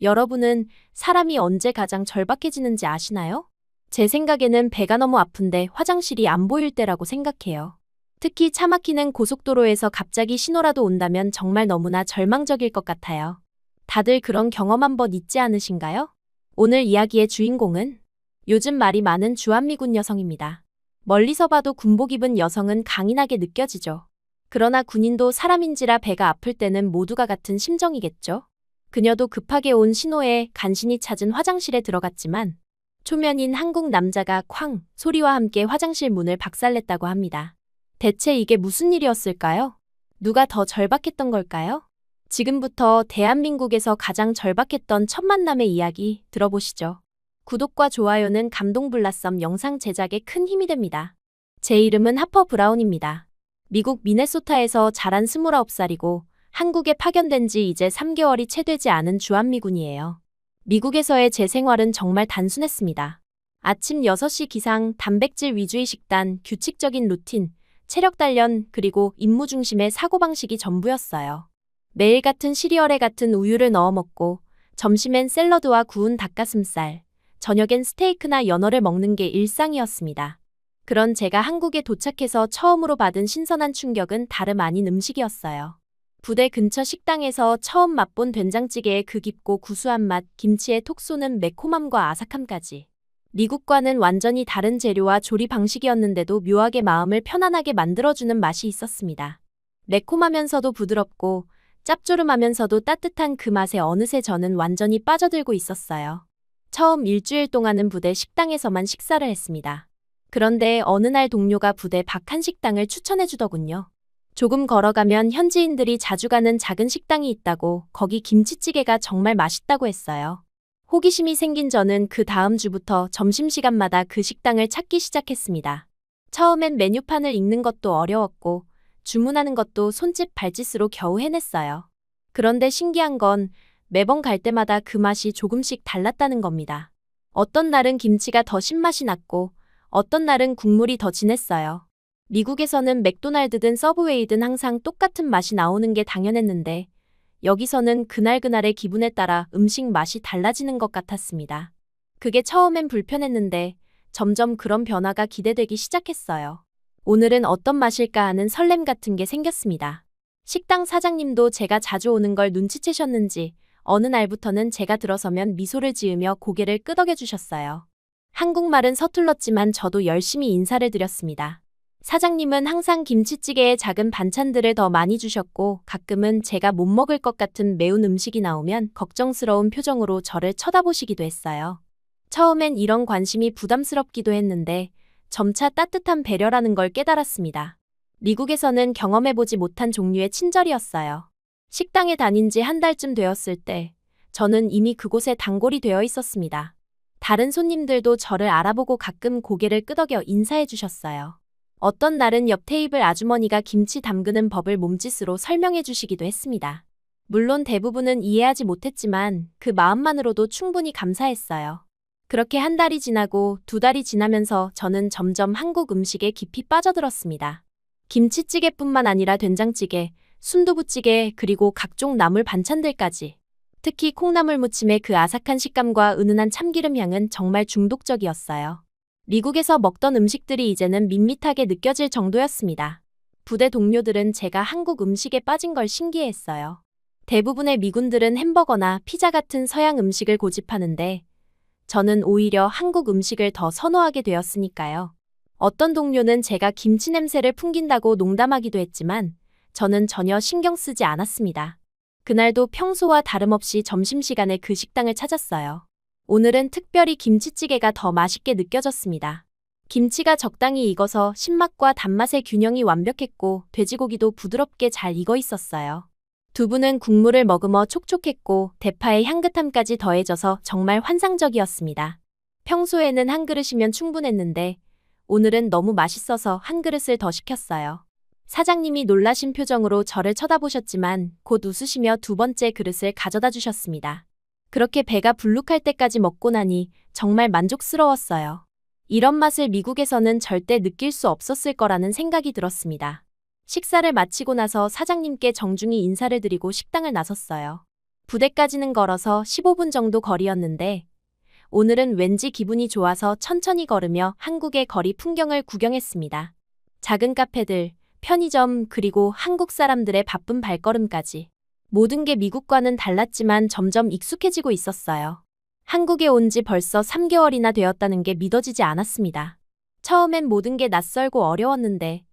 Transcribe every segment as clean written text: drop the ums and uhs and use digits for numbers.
여러분은 사람이 언제 가장 절박해지는지 아시나요? 제 생각에는 배가 너무 아픈데 화장실이 안 보일 때라고 생각해요. 특히 차 막히는 고속도로에서 갑자기 신호라도 온다면 정말 너무나 절망적일 것 같아요. 다들 그런 경험 한번 있지 않으신가요? 오늘 이야기의 주인공은 요즘 말이 많은 주한미군 여성입니다. 멀리서 봐도 군복 입은 여성은 강인하게 느껴지죠. 그러나 군인도 사람인지라 배가 아플 때는 모두가 같은 심정이겠죠. 그녀도 급하게 온 신호에 간신히 찾은 화장실에 들어갔지만 초면인 한국 남자가 쾅 소리와 함께 화장실 문을 박살냈다고 합니다. 대체 이게 무슨 일이었을까요? 누가 더 절박했던 걸까요? 지금부터 대한민국에서 가장 절박했던 첫 만남의 이야기 들어보시죠. 구독과 좋아요는 감동블라썸 영상 제작에 큰 힘이 됩니다. 제 이름은 하퍼 브라운입니다. 미국 미네소타에서 자란 29살이고 한국에 파견된 지 이제 3개월이 채 되지 않은 주한미군이에요. 미국에서의 제 생활은 정말 단순했습니다. 아침 6시 기상, 단백질 위주의 식단, 규칙적인 루틴, 체력 단련, 그리고 임무 중심의 사고방식이 전부였어요. 매일 같은 시리얼에 같은 우유를 넣어 먹고 점심엔 샐러드와 구운 닭가슴살, 저녁엔 스테이크나 연어를 먹는 게 일상이었습니다. 그런 제가 한국에 도착해서 처음으로 받은 신선한 충격은 다름 아닌 음식이었어요. 부대 근처 식당에서 처음 맛본 된장찌개의 그 깊고 구수한 맛, 김치의 톡 쏘는 매콤함과 아삭함까지. 미국과는 완전히 다른 재료와 조리 방식이었는데도 묘하게 마음을 편안하게 만들어주는 맛이 있었습니다. 매콤하면서도 부드럽고 짭조름하면서도 따뜻한 그 맛에 어느새 저는 완전히 빠져들고 있었어요. 처음 일주일 동안은 부대 식당에서만 식사를 했습니다. 그런데 어느 날 동료가 부대 밖 한식당을 추천해주더군요. 조금 걸어가면 현지인들이 자주 가는 작은 식당이 있다고 거기 김치찌개가 정말 맛있다고 했어요. 호기심이 생긴 저는 그 다음 주부터 점심시간마다 그 식당을 찾기 시작했습니다. 처음엔 메뉴판을 읽는 것도 어려웠고 주문하는 것도 손짓 발짓으로 겨우 해냈어요. 그런데 신기한 건 매번 갈 때마다 그 맛이 조금씩 달랐다는 겁니다. 어떤 날은 김치가 더 신맛이 났고 어떤 날은 국물이 더 진했어요. 미국에서는 맥도날드든 서브웨이든 항상 똑같은 맛이 나오는 게 당연했는데 여기서는 그날그날의 기분에 따라 음식 맛이 달라지는 것 같았습니다. 그게 처음엔 불편했는데 점점 그런 변화가 기대되기 시작했어요. 오늘은 어떤 맛일까 하는 설렘 같은 게 생겼습니다. 식당 사장님도 제가 자주 오는 걸 눈치채셨는지 어느 날부터는 제가 들어서면 미소를 지으며 고개를 끄덕여 주셨어요. 한국말은 서툴렀지만 저도 열심히 인사를 드렸습니다. 사장님은 항상 김치찌개에 작은 반찬들을 더 많이 주셨고 가끔은 제가 못 먹을 것 같은 매운 음식이 나오면 걱정스러운 표정으로 저를 쳐다보시기도 했어요. 처음엔 이런 관심이 부담스럽기도 했는데 점차 따뜻한 배려라는 걸 깨달았습니다. 미국에서는 경험해보지 못한 종류의 친절이었어요. 식당에 다닌 지 한 달쯤 되었을 때 저는 이미 그곳에 단골이 되어 있었습니다. 다른 손님들도 저를 알아보고 가끔 고개를 끄덕여 인사해 주셨어요. 어떤 날은 옆 테이블 아주머니가 김치 담그는 법을 몸짓으로 설명해 주시기도 했습니다. 물론 대부분은 이해하지 못했지만 그 마음만으로도 충분히 감사했어요. 그렇게 한 달이 지나고 두 달이 지나면서 저는 점점 한국 음식에 깊이 빠져들었습니다. 김치찌개뿐만 아니라 된장찌개, 순두부찌개, 그리고 각종 나물 반찬들까지. 특히 콩나물 무침의 그 아삭한 식감과 은은한 참기름 향은 정말 중독적이었어요. 미국에서 먹던 음식들이 이제는 밋밋하게 느껴질 정도였습니다. 부대 동료들은 제가 한국 음식에 빠진 걸 신기해했어요. 대부분의 미군들은 햄버거나 피자 같은 서양 음식을 고집하는데 저는 오히려 한국 음식을 더 선호하게 되었으니까요. 어떤 동료는 제가 김치 냄새를 풍긴다고 농담하기도 했지만 저는 전혀 신경 쓰지 않았습니다. 그날도 평소와 다름없이 점심시간에 그 식당을 찾았어요. 오늘은 특별히 김치찌개가 더 맛있게 느껴졌습니다. 김치가 적당히 익어서 신맛과 단맛의 균형이 완벽했고 돼지고기도 부드럽게 잘 익어 있었어요. 두부는 국물을 머금어 촉촉했고 대파의 향긋함까지 더해져서 정말 환상적이었습니다. 평소에는 한 그릇이면 충분했는데 오늘은 너무 맛있어서 한 그릇을 더 시켰어요. 사장님이 놀라신 표정으로 저를 쳐다보셨지만 곧 웃으시며 두 번째 그릇을 가져다 주셨습니다. 그렇게 배가 불룩할 때까지 먹고 나니 정말 만족스러웠어요. 이런 맛을 미국에서는 절대 느낄 수 없었을 거라는 생각이 들었습니다. 식사를 마치고 나서 사장님께 정중히 인사를 드리고 식당을 나섰어요. 부대까지는 걸어서 15분 정도 거리였는데 오늘은 왠지 기분이 좋아서 천천히 걸으며 한국의 거리 풍경을 구경했습니다. 작은 카페들, 편의점, 그리고 한국 사람들의 바쁜 발걸음까지. 모든 게 미국과는 달랐지만 점점 익숙해지고 있었어요. 한국에 온 지 벌써 3개월이나 되었다는 게 믿어지지 않았습니다. 처음엔 모든 게 낯설고 어려웠는데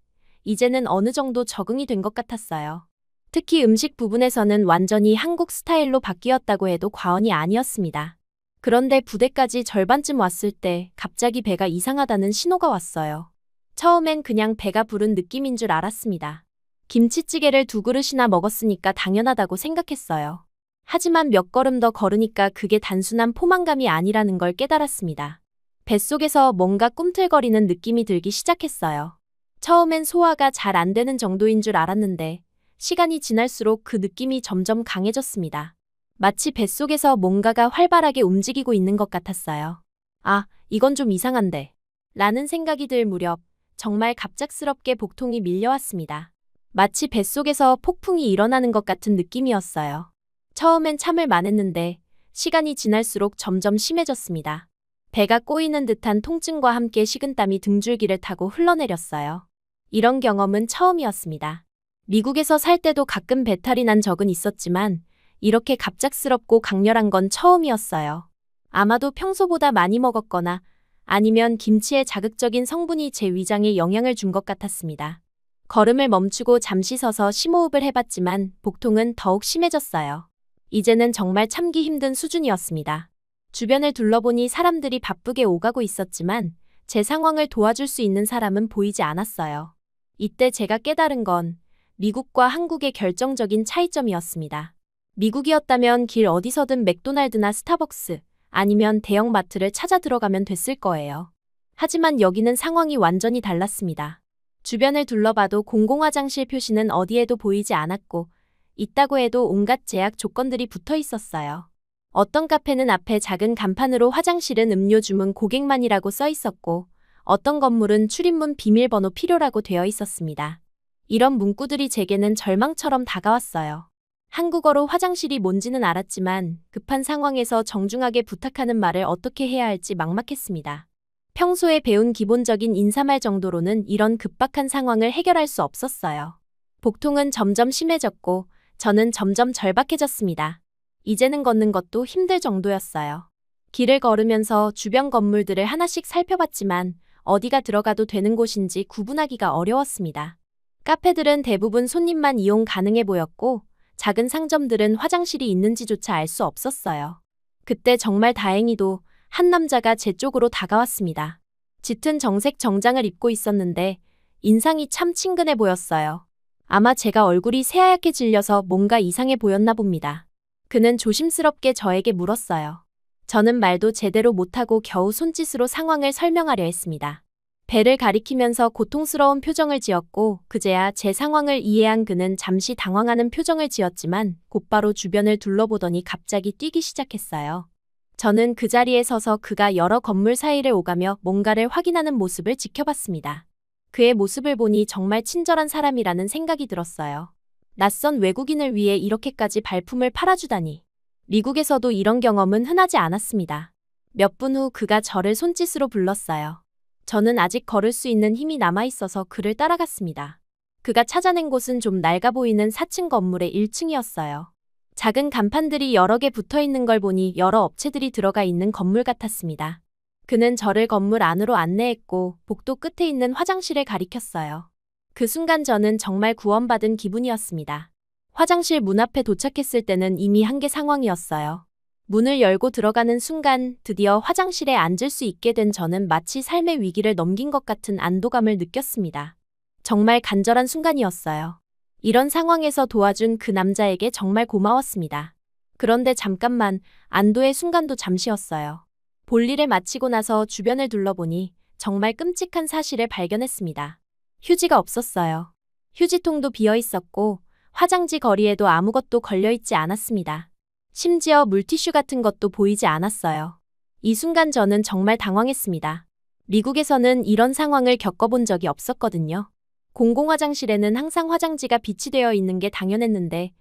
이제는 어느 정도 적응이 된 것 같았어요. 특히 음식 부분에서는 완전히 한국 스타일로 바뀌었다고 해도 과언이 아니었습니다. 그런데 부대까지 절반쯤 왔을 때 갑자기 배가 이상하다는 신호가 왔어요. 처음엔 그냥 배가 부른 느낌인 줄 알았습니다. 김치찌개를 2그릇이나 먹었으니까 당연하다고 생각했어요. 하지만 몇 걸음 더 걸으니까 그게 단순한 포만감이 아니라는 걸 깨달았습니다. 뱃속에서 뭔가 꿈틀거리는 느낌이 들기 시작했어요. 처음엔 소화가 잘 안 되는 정도인 줄 알았는데 시간이 지날수록 그 느낌이 점점 강해졌습니다. 마치 뱃속에서 뭔가가 활발하게 움직이고 있는 것 같았어요. 아, 이건 좀 이상한데. 라는 생각이 들 무렵 정말 갑작스럽게 복통이 밀려왔습니다. 마치 뱃속에서 폭풍이 일어나는 것 같은 느낌이었어요. 처음엔 참을 만했는데 시간이 지날수록 점점 심해졌습니다. 배가 꼬이는 듯한 통증과 함께 식은땀이 등줄기를 타고 흘러내렸어요. 이런 경험은 처음이었습니다. 미국에서 살 때도 가끔 배탈이 난 적은 있었지만 이렇게 갑작스럽고 강렬한 건 처음이었어요. 아마도 평소보다 많이 먹었거나 아니면 김치의 자극적인 성분이 제 위장에 영향을 준 것 같았습니다. 걸음을 멈추고 잠시 서서 심호흡을 해봤지만 복통은 더욱 심해졌어요. 이제는 정말 참기 힘든 수준이었습니다. 주변을 둘러보니 사람들이 바쁘게 오가고 있었지만 제 상황을 도와줄 수 있는 사람은 보이지 않았어요. 이때 제가 깨달은 건 미국과 한국의 결정적인 차이점이었습니다. 미국이었다면 길 어디서든 맥도날드나 스타벅스 아니면 대형마트를 찾아 들어가면 됐을 거예요. 하지만 여기는 상황이 완전히 달랐습니다. 주변을 둘러봐도 공공화장실 표시는 어디에도 보이지 않았고 있다고 해도 온갖 제약 조건들이 붙어 있었어요. 어떤 카페는 앞에 작은 간판으로 화장실은 음료 주문 고객만이라고 써 있었고 어떤 건물은 출입문 비밀번호 필요라고 되어 있었습니다. 이런 문구들이 제게는 절망처럼 다가왔어요. 한국어로 화장실이 뭔지는 알았지만 급한 상황에서 정중하게 부탁하는 말을 어떻게 해야 할지 막막했습니다. 평소에 배운 기본적인 인사말 정도로는 이런 급박한 상황을 해결할 수 없었어요. 복통은 점점 심해졌고 저는 점점 절박해졌습니다. 이제는 걷는 것도 힘들 정도였어요. 길을 걸으면서 주변 건물들을 하나씩 살펴봤지만 어디가 들어가도 되는 곳인지 구분하기가 어려웠습니다. 카페들은 대부분 손님만 이용 가능해 보였고 작은 상점들은 화장실이 있는지조차 알 수 없었어요. 그때 정말 다행히도 한 남자가 제 쪽으로 다가왔습니다. 짙은 정색 정장을 입고 있었는데 인상이 참 친근해 보였어요. 아마 제가 얼굴이 새하얗게 질려서 뭔가 이상해 보였나 봅니다. 그는 조심스럽게 저에게 물었어요. 저는 말도 제대로 못하고 겨우 손짓으로 상황을 설명하려 했습니다. 배를 가리키면서 고통스러운 표정을 지었고 그제야 제 상황을 이해한 그는 잠시 당황하는 표정을 지었지만 곧바로 주변을 둘러보더니 갑자기 뛰기 시작했어요. 저는 그 자리에 서서 그가 여러 건물 사이를 오가며 뭔가를 확인하는 모습을 지켜봤습니다. 그의 모습을 보니 정말 친절한 사람이라는 생각이 들었어요. 낯선 외국인을 위해 이렇게까지 발품을 팔아주다니. 미국에서도 이런 경험은 흔하지 않았습니다. 몇 분 후 그가 저를 손짓으로 불렀어요. 저는 아직 걸을 수 있는 힘이 남아있어서 그를 따라갔습니다. 그가 찾아낸 곳은 좀 낡아 보이는 4층 건물의 1층이었어요. 작은 간판들이 여러 개 붙어 있는 걸 보니 여러 업체들이 들어가 있는 건물 같았습니다. 그는 저를 건물 안으로 안내했고 복도 끝에 있는 화장실을 가리켰어요. 그 순간 저는 정말 구원받은 기분이었습니다. 화장실 문 앞에 도착했을 때는 이미 한계 상황이었어요. 문을 열고 들어가는 순간 드디어 화장실에 앉을 수 있게 된 저는 마치 삶의 위기를 넘긴 것 같은 안도감을 느꼈습니다. 정말 간절한 순간이었어요. 이런 상황에서 도와준 그 남자에게 정말 고마웠습니다. 그런데 잠깐만, 안도의 순간도 잠시였어요. 볼일을 마치고 나서 주변을 둘러보니 정말 끔찍한 사실을 발견했습니다. 휴지가 없었어요. 휴지통도 비어 있었고 화장지 거리에도 아무것도 걸려있지 않았습니다. 심지어 물티슈 같은 것도 보이지 않았어요. 이 순간 저는 정말 당황했습니다. 미국에서는 이런 상황을 겪어본 적이 없었거든요. 공공화장실에는 항상 화장지가 비치되어 있는 게 당연했는데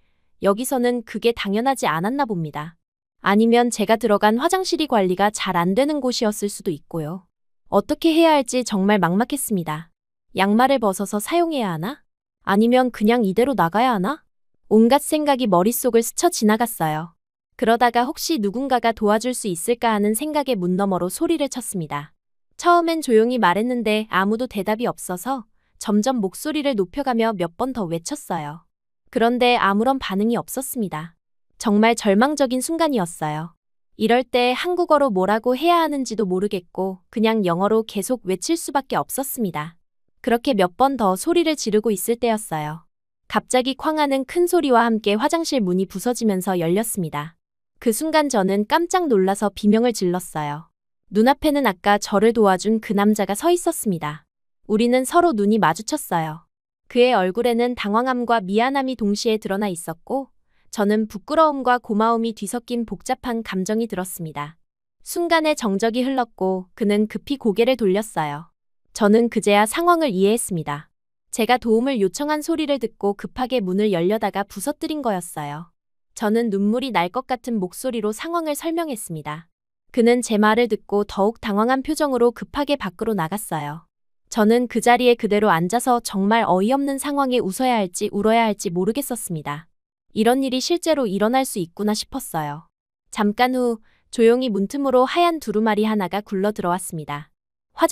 여기서는 그게 당연하지 않았나 봅니다. 아니면 제가 들어간 화장실이 관리가 잘 안 되는 곳이었을 수도 있고요. 어떻게 해야 할지 정말 막막했습니다. 양말을 벗어서 사용해야 하나? 아니면 그냥 이대로 나가야 하나? 온갖 생각이 머릿속을 스쳐 지나갔어요. 그러다가 혹시 누군가가 도와줄 수 있을까 하는 생각에 문 너머로 소리를 쳤습니다. 처음엔 조용히 말했는데 아무도 대답이 없어서 점점 목소리를 높여가며 몇 번 더 외쳤어요. 그런데 아무런 반응이 없었습니다. 정말 절망적인 순간이었어요. 이럴 때 한국어로 뭐라고 해야 하는지도 모르겠고 그냥 영어로 계속 외칠 수밖에 없었습니다. 그렇게 몇 번 더 소리를 지르고 있을 때였어요. 갑자기 쾅 하는 큰 소리와 함께 화장실 문이 부서지면서 열렸습니다. 그 순간 저는 깜짝 놀라서 비명을 질렀어요. 눈앞에는 아까 저를 도와준 그 남자가 서 있었습니다. 우리는 서로 눈이 마주쳤어요. 그의 얼굴에는 당황함과 미안함이 동시에 드러나 있었고 저는 부끄러움과 고마움이 뒤섞인 복잡한 감정이 들었습니다. 순간에 정적이 흘렀고 그는 급히 고개를 돌렸어요. 저는 그제야 상황을 이해했습니다. 제가 도움을 요청한 소리를 듣고 급하게 문을 열려다가 부서뜨린 거였어요. 저는 눈물이 날 것 같은 목소리로 상황을 설명했습니다. 그는 제 말을 듣고 더욱 당황한 표정으로 급하게 밖으로 나갔어요. 저는 그 자리에 그대로 앉아서 정말 어이없는 상황에 웃어야 할지 울어야 할지 모르겠었습니다. 이런 일이 실제로 일어날 수 있구나 싶었어요. 잠깐 후 조용히 문틈으로 하얀 두루마리 하나가 굴러 들어왔습니다.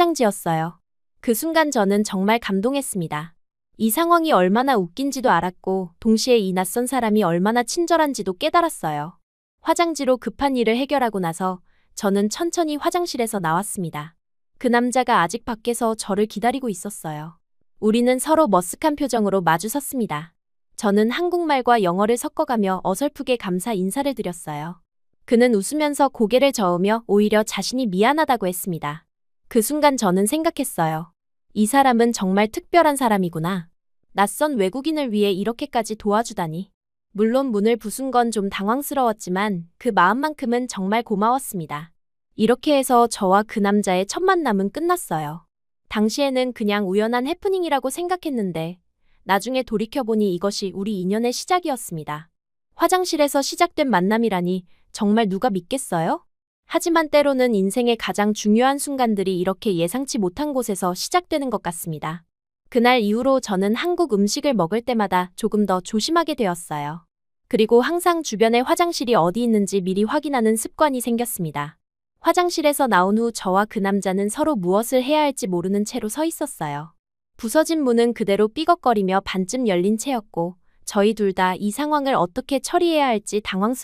화장지였어요. 그 순간 저는 정말 감동했습니다. 이 상황이 얼마나 웃긴지도 알았고 동시에 이 낯선 사람이 얼마나 친절한지도 깨달았어요. 화장지로 급한 일을 해결하고 나서 저는 천천히 화장실에서 나왔습니다. 그 남자가 아직 밖에서 저를 기다리고 있었어요. 우리는 서로 머쓱한 표정으로 마주 섰습니다. 저는 한국말과 영어를 섞어가며 어설프게 감사 인사를 드렸어요. 그는 웃으면서 고개를 저으며 오히려 자신이 미안하다고 했습니다. 그 순간 저는 생각했어요. 이 사람은 정말 특별한 사람이구나. 낯선 외국인을 위해 이렇게까지 도와주다니. 물론 문을 부순 건 좀 당황스러웠지만 그 마음만큼은 정말 고마웠습니다. 이렇게 해서 저와 그 남자의 첫 만남은 끝났어요. 당시에는 그냥 우연한 해프닝이라고 생각했는데 나중에 돌이켜보니 이것이 우리 인연의 시작이었습니다. 화장실에서 시작된 만남이라니 정말 누가 믿겠어요? 하지만 때로는 인생의 가장 중요한 순간들이 이렇게 예상치 못한 곳에서 시작되는 것 같습니다. 그날 이후로 저는 한국 음식을 먹을 때마다 조금 더 조심하게 되었어요. 그리고 항상 주변에 화장실이 어디 있는지 미리 확인하는 습관이 생겼습니다. 화장실에서 나온 후 저와 그 남자는 서로 무엇을 해야 할지 모르는 채로 서 있었어요. 부서진 문은 그대로 삐걱거리며 반쯤 열린 채였고 저희 둘 다 이 상황을 어떻게 처리해야 할지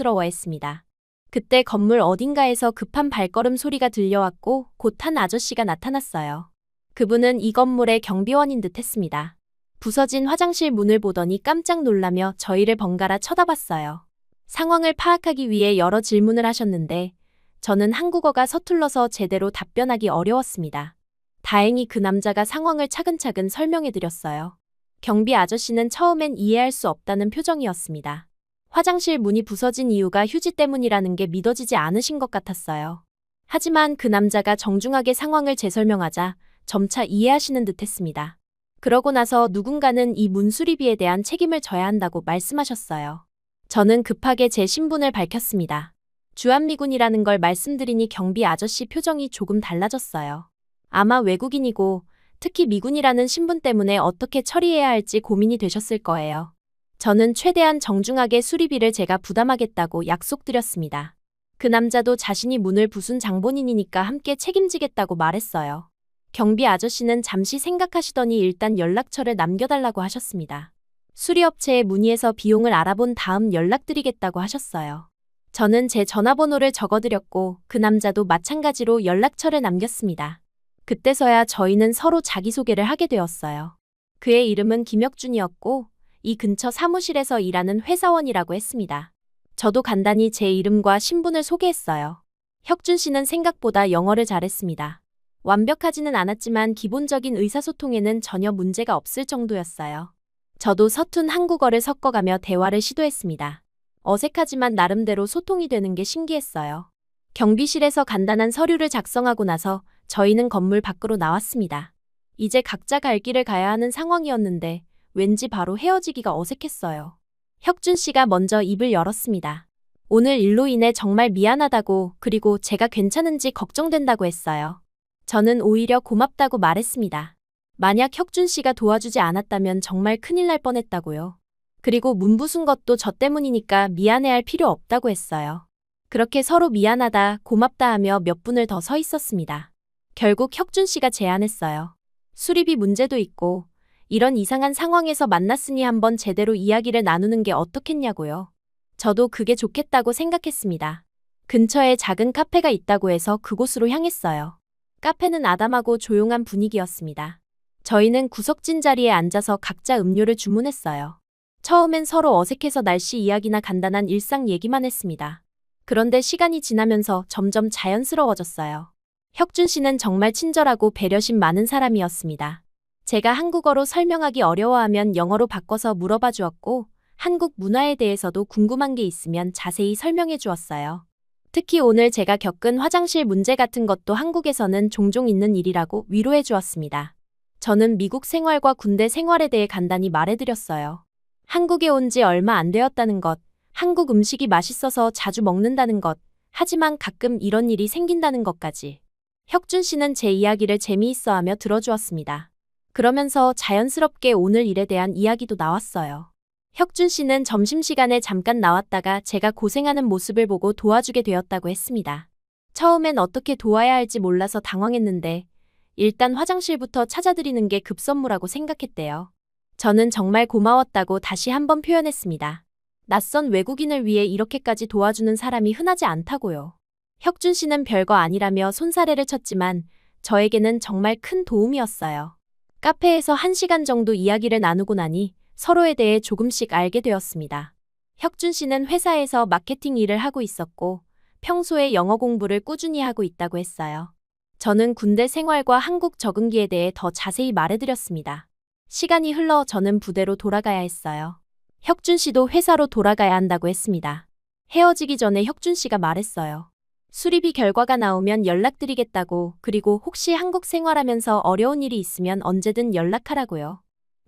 당황스러워했습니다. 그때 건물 어딘가에서 급한 발걸음 소리가 들려왔고 곧 한 아저씨가 나타났어요. 그분은 이 건물의 경비원인 듯 했습니다. 부서진 화장실 문을 보더니 깜짝 놀라며 저희를 번갈아 쳐다봤어요. 상황을 파악하기 위해 여러 질문을 하셨는데 저는 한국어가 서툴러서 제대로 답변하기 어려웠습니다. 다행히 그 남자가 상황을 차근차근 설명해드렸어요. 경비 아저씨는 처음엔 이해할 수 없다는 표정이었습니다. 화장실 문이 부서진 이유가 휴지 때문이라는 게 믿어지지 않으신 것 같았어요. 하지만 그 남자가 정중하게 상황을 재설명하자 점차 이해하시는 듯 했습니다. 그러고 나서 누군가는 이 문 수리비에 대한 책임을 져야 한다고 말씀하셨어요. 저는 급하게 제 신분을 밝혔습니다. 주한미군이라는 걸 말씀드리니 경비 아저씨 표정이 조금 달라졌어요. 아마 외국인이고 특히 미군이라는 신분 때문에 어떻게 처리해야 할지 고민이 되셨을 거예요. 저는 최대한 정중하게 수리비를 제가 부담하겠다고 약속드렸습니다. 그 남자도 자신이 문을 부순 장본인이니까 함께 책임지겠다고 말했어요. 경비 아저씨는 잠시 생각하시더니 일단 연락처를 남겨달라고 하셨습니다. 수리업체에 문의해서 비용을 알아본 다음 연락드리겠다고 하셨어요. 저는 제 전화번호를 적어드렸고 그 남자도 마찬가지로 연락처를 남겼습니다. 그때서야 저희는 서로 자기소개를 하게 되었어요. 그의 이름은 김혁준이었고 이 근처 사무실에서 일하는 회사원이라고 했습니다. 저도 간단히 제 이름과 신분을 소개했어요. 혁준 씨는 생각보다 영어를 잘했습니다. 완벽하지는 않았지만 기본적인 의사소통에는 전혀 문제가 없을 정도였어요. 저도 서툰 한국어를 섞어가며 대화를 시도했습니다. 어색하지만 나름대로 소통이 되는 게 신기했어요. 경비실에서 간단한 서류를 작성하고 나서 저희는 건물 밖으로 나왔습니다. 이제 각자 갈 길을 가야 하는 상황이었는데 왠지 바로 헤어지기가 어색했어요. 혁준 씨가 먼저 입을 열었습니다. 오늘 일로 인해 정말 미안하다고 그리고 제가 괜찮은지 걱정된다고 했어요. 저는 오히려 고맙다고 말했습니다. 만약 혁준 씨가 도와주지 않았다면 정말 큰일 날 뻔했다고요. 그리고 문 부순 것도 저 때문이니까 미안해할 필요 없다고 했어요. 그렇게 서로 미안하다, 고맙다 하며 몇 분을 더 서 있었습니다. 결국 혁준 씨가 제안했어요. 수리비 문제도 있고 이런 이상한 상황에서 만났으니 한번 제대로 이야기를 나누는 게 어떻겠냐고요. 저도 그게 좋겠다고 생각했습니다. 근처에 작은 카페가 있다고 해서 그곳으로 향했어요. 카페는 아담하고 조용한 분위기였습니다. 저희는 구석진 자리에 앉아서 각자 음료를 주문했어요. 처음엔 서로 어색해서 날씨 이야기나 간단한 일상 얘기만 했습니다. 그런데 시간이 지나면서 점점 자연스러워졌어요. 혁준 씨는 정말 친절하고 배려심 많은 사람이었습니다. 제가 한국어로 설명하기 어려워하면 영어로 바꿔서 물어봐 주었고, 한국 문화에 대해서도 궁금한 게 있으면 자세히 설명해 주었어요. 특히 오늘 제가 겪은 화장실 문제 같은 것도 한국에서는 종종 있는 일이라고 위로해 주었습니다. 저는 미국 생활과 군대 생활에 대해 간단히 말해드렸어요. 한국에 온 지 얼마 안 되었다는 것, 한국 음식이 맛있어서 자주 먹는다는 것, 하지만 가끔 이런 일이 생긴다는 것까지. 혁준 씨는 제 이야기를 재미있어하며 들어주었습니다. 그러면서 자연스럽게 오늘 일에 대한 이야기도 나왔어요. 혁준 씨는 점심시간에 잠깐 나왔다가 제가 고생하는 모습을 보고 도와주게 되었다고 했습니다. 처음엔 어떻게 도와야 할지 몰라서 당황했는데 일단 화장실부터 찾아드리는 게 급선무라고 생각했대요. 저는 정말 고마웠다고 다시 한번 표현했습니다. 낯선 외국인을 위해 이렇게까지 도와주는 사람이 흔하지 않다고요. 혁준 씨는 별거 아니라며 손사래를 쳤지만 저에게는 정말 큰 도움이었어요. 카페에서 1시간 정도 이야기를 나누고 나니 서로에 대해 조금씩 알게 되었습니다. 혁준 씨는 회사에서 마케팅 일을 하고 있었고 평소에 영어 공부를 꾸준히 하고 있다고 했어요. 저는 군대 생활과 한국 적응기에 대해 더 자세히 말해드렸습니다. 시간이 흘러 저는 부대로 돌아가야 했어요. 혁준 씨도 회사로 돌아가야 한다고 했습니다. 헤어지기 전에 혁준 씨가 말했어요. 수리비 결과가 나오면 연락드리겠다고, 그리고 혹시 한국 생활하면서 어려운 일이 있으면 언제든 연락하라고요.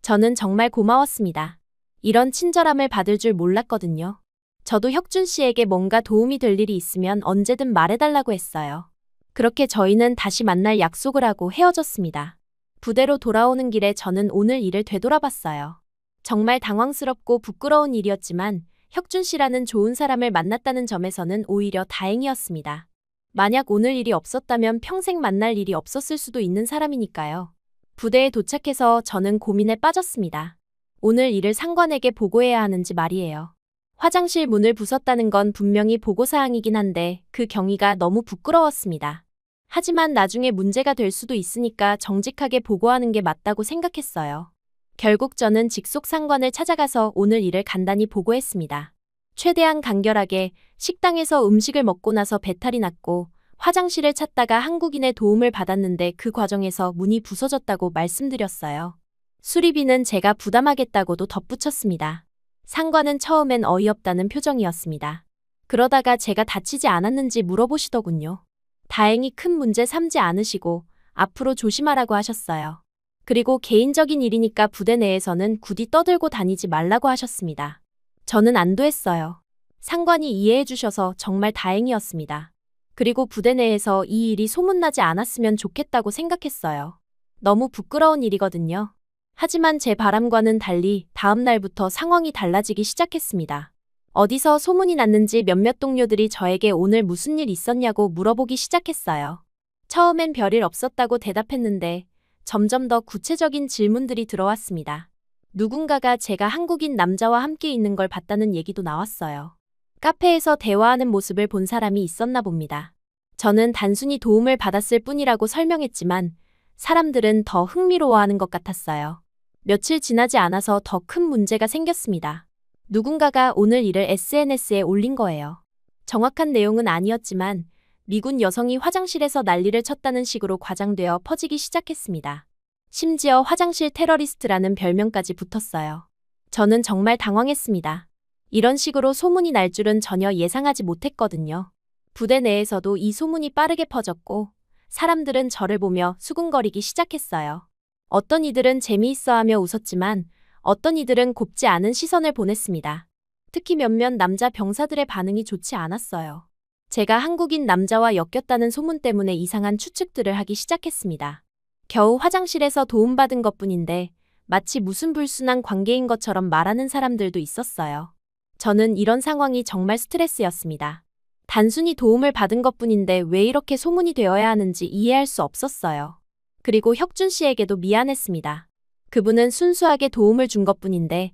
저는 정말 고마웠습니다. 이런 친절함을 받을 줄 몰랐거든요. 저도 혁준 씨에게 뭔가 도움이 될 일이 있으면 언제든 말해달라고 했어요. 그렇게 저희는 다시 만날 약속을 하고 헤어졌습니다. 부대로 돌아오는 길에 저는 오늘 일을 되돌아봤어요. 정말 당황스럽고 부끄러운 일이었지만 혁준 씨라는 좋은 사람을 만났다는 점에서는 오히려 다행이었습니다. 만약 오늘 일이 없었다면 평생 만날 일이 없었을 수도 있는 사람이니까요. 부대에 도착해서 저는 고민에 빠졌습니다. 오늘 일을 상관에게 보고해야 하는지 말이에요. 화장실 문을 부쉈다는 건 분명히 보고사항이긴 한데 그 경위가 너무 부끄러웠습니다. 하지만 나중에 문제가 될 수도 있으니까 정직하게 보고하는 게 맞다고 생각했어요. 결국 저는 직속 상관을 찾아가서 오늘 일을 간단히 보고했습니다. 최대한 간결하게 식당에서 음식을 먹고 나서 배탈이 났고 화장실을 찾다가 한국인의 도움을 받았는데 그 과정에서 문이 부서졌다고 말씀드렸어요. 수리비는 제가 부담하겠다고도 덧붙였습니다. 상관은 처음엔 어이없다는 표정이었습니다. 그러다가 제가 다치지 않았는지 물어보시더군요. 다행히 큰 문제 삼지 않으시고 앞으로 조심하라고 하셨어요. 그리고 개인적인 일이니까 부대 내에서는 굳이 떠들고 다니지 말라고 하셨습니다. 저는 안도했어요. 상관이 이해해 주셔서 정말 다행이었습니다. 그리고 부대 내에서 이 일이 소문나지 않았으면 좋겠다고 생각했어요. 너무 부끄러운 일이거든요. 하지만 제 바람과는 달리 다음 날부터 상황이 달라지기 시작했습니다. 어디서 소문이 났는지 몇몇 동료들이 저에게 오늘 무슨 일 있었냐고 물어보기 시작했어요. 처음엔 별일 없었다고 대답했는데 점점 더 구체적인 질문들이 들어왔습니다. 누군가가 제가 한국인 남자와 함께 있는 걸 봤다는 얘기도 나왔어요. 카페에서 대화하는 모습을 본 사람이 있었나 봅니다. 저는 단순히 도움을 받았을 뿐이라고 설명했지만 사람들은 더 흥미로워하는 것 같았어요. 며칠 지나지 않아서 더 큰 문제가 생겼습니다. 누군가가 오늘 일을 SNS에 올린 거예요. 정확한 내용은 아니었지만 미군 여성이 화장실에서 난리를 쳤다는 식으로 과장되어 퍼지기 시작했습니다. 심지어 화장실 테러리스트라는 별명까지 붙었어요. 저는 정말 당황했습니다. 이런 식으로 소문이 날 줄은 전혀 예상하지 못했거든요. 부대 내에서도 이 소문이 빠르게 퍼졌고 사람들은 저를 보며 수군거리기 시작했어요. 어떤 이들은 재미있어하며 웃었지만 어떤 이들은 곱지 않은 시선을 보냈습니다. 특히 몇몇 남자 병사들의 반응이 좋지 않았어요. 제가 한국인 남자와 엮였다는 소문 때문에 이상한 추측들을 하기 시작했습니다. 겨우 화장실에서 도움받은 것뿐인데 마치 무슨 불순한 관계인 것처럼 말하는 사람들도 있었어요. 저는 이런 상황이 정말 스트레스였습니다. 단순히 도움을 받은 것뿐인데 왜 이렇게 소문이 되어야 하는지 이해할 수 없었어요. 그리고 혁준 씨에게도 미안했습니다. 그분은 순수하게 도움을 준 것뿐인데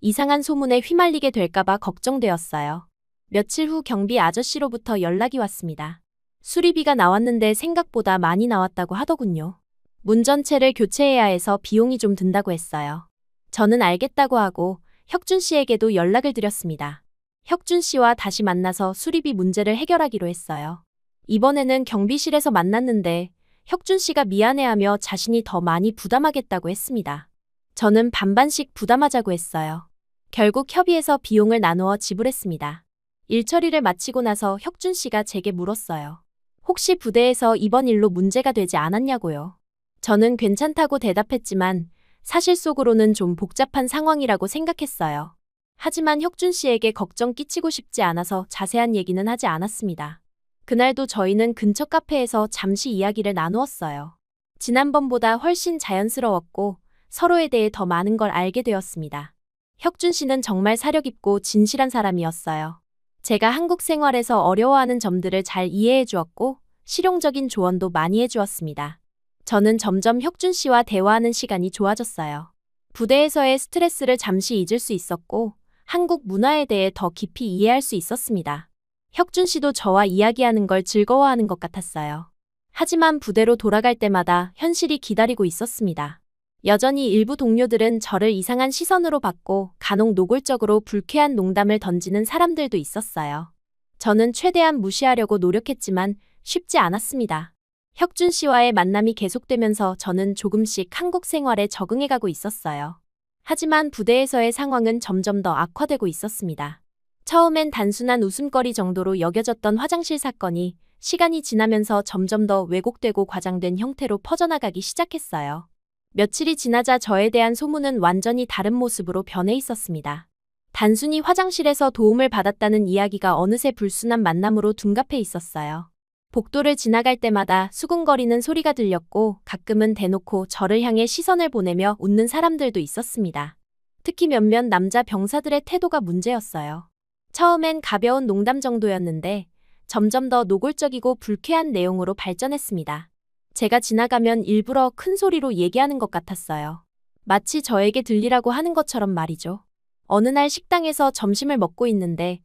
이상한 소문에 휘말리게 될까봐 걱정되었어요. 며칠 후 경비 아저씨로부터 연락이 왔습니다. 수리비가 나왔는데 생각보다 많이 나왔다고 하더군요. 문 전체를 교체해야 해서 비용이 좀 든다고 했어요. 저는 알겠다고 하고 혁준 씨에게도 연락을 드렸습니다. 혁준 씨와 다시 만나서 수리비 문제를 해결하기로 했어요. 이번에는 경비실에서 만났는데 혁준 씨가 미안해하며 자신이 더 많이 부담하겠다고 했습니다. 저는 반반씩 부담하자고 했어요. 결국 협의해서 비용을 나누어 지불했습니다. 일 처리를 마치고 나서 혁준 씨가 제게 물었어요. 혹시 부대에서 이번 일로 문제가 되지 않았냐고요. 저는 괜찮다고 대답했지만 사실 속으로는 좀 복잡한 상황이라고 생각했어요. 하지만 혁준 씨에게 걱정 끼치고 싶지 않아서 자세한 얘기는 하지 않았습니다. 그날도 저희는 근처 카페에서 잠시 이야기를 나누었어요. 지난번보다 훨씬 자연스러웠고 서로에 대해 더 많은 걸 알게 되었습니다. 혁준 씨는 정말 사려깊고 진실한 사람이었어요. 제가 한국 생활에서 어려워하는 점들을 잘 이해해 주었고 실용적인 조언도 많이 해주었습니다. 저는 점점 혁준 씨와 대화하는 시간이 좋아졌어요. 부대에서의 스트레스를 잠시 잊을 수 있었고 한국 문화에 대해 더 깊이 이해할 수 있었습니다. 혁준 씨도 저와 이야기하는 걸 즐거워하는 것 같았어요. 하지만 부대로 돌아갈 때마다 현실이 기다리고 있었습니다. 여전히 일부 동료들은 저를 이상한 시선으로 봤고 간혹 노골적으로 불쾌한 농담을 던지는 사람들도 있었어요. 저는 최대한 무시하려고 노력했지만 쉽지 않았습니다. 혁준 씨와의 만남이 계속되면서 저는 조금씩 한국 생활에 적응해가고 있었어요. 하지만 부대에서의 상황은 점점 더 악화되고 있었습니다. 처음엔 단순한 웃음거리 정도로 여겨졌던 화장실 사건이 시간이 지나면서 점점 더 왜곡되고 과장된 형태로 퍼져나가기 시작했어요. 며칠이 지나자 저에 대한 소문은 완전히 다른 모습으로 변해 있었습니다. 단순히 화장실에서 도움을 받았다는 이야기가 어느새 불순한 만남으로 둔갑해 있었어요. 복도를 지나갈 때마다 수군거리는 소리가 들렸고 가끔은 대놓고 저를 향해 시선을 보내며 웃는 사람들도 있었습니다. 특히 몇몇 남자 병사들의 태도가 문제였어요. 처음엔 가벼운 농담 정도였는데 점점 더 노골적이고 불쾌한 내용으로 발전했습니다. 제가 지나가면 일부러 큰 소리로 얘기하는 것 같았어요. 마치 저에게 들리라고 하는 것처럼 말이죠. 어느 날 식당에서 점심을 먹고 있는데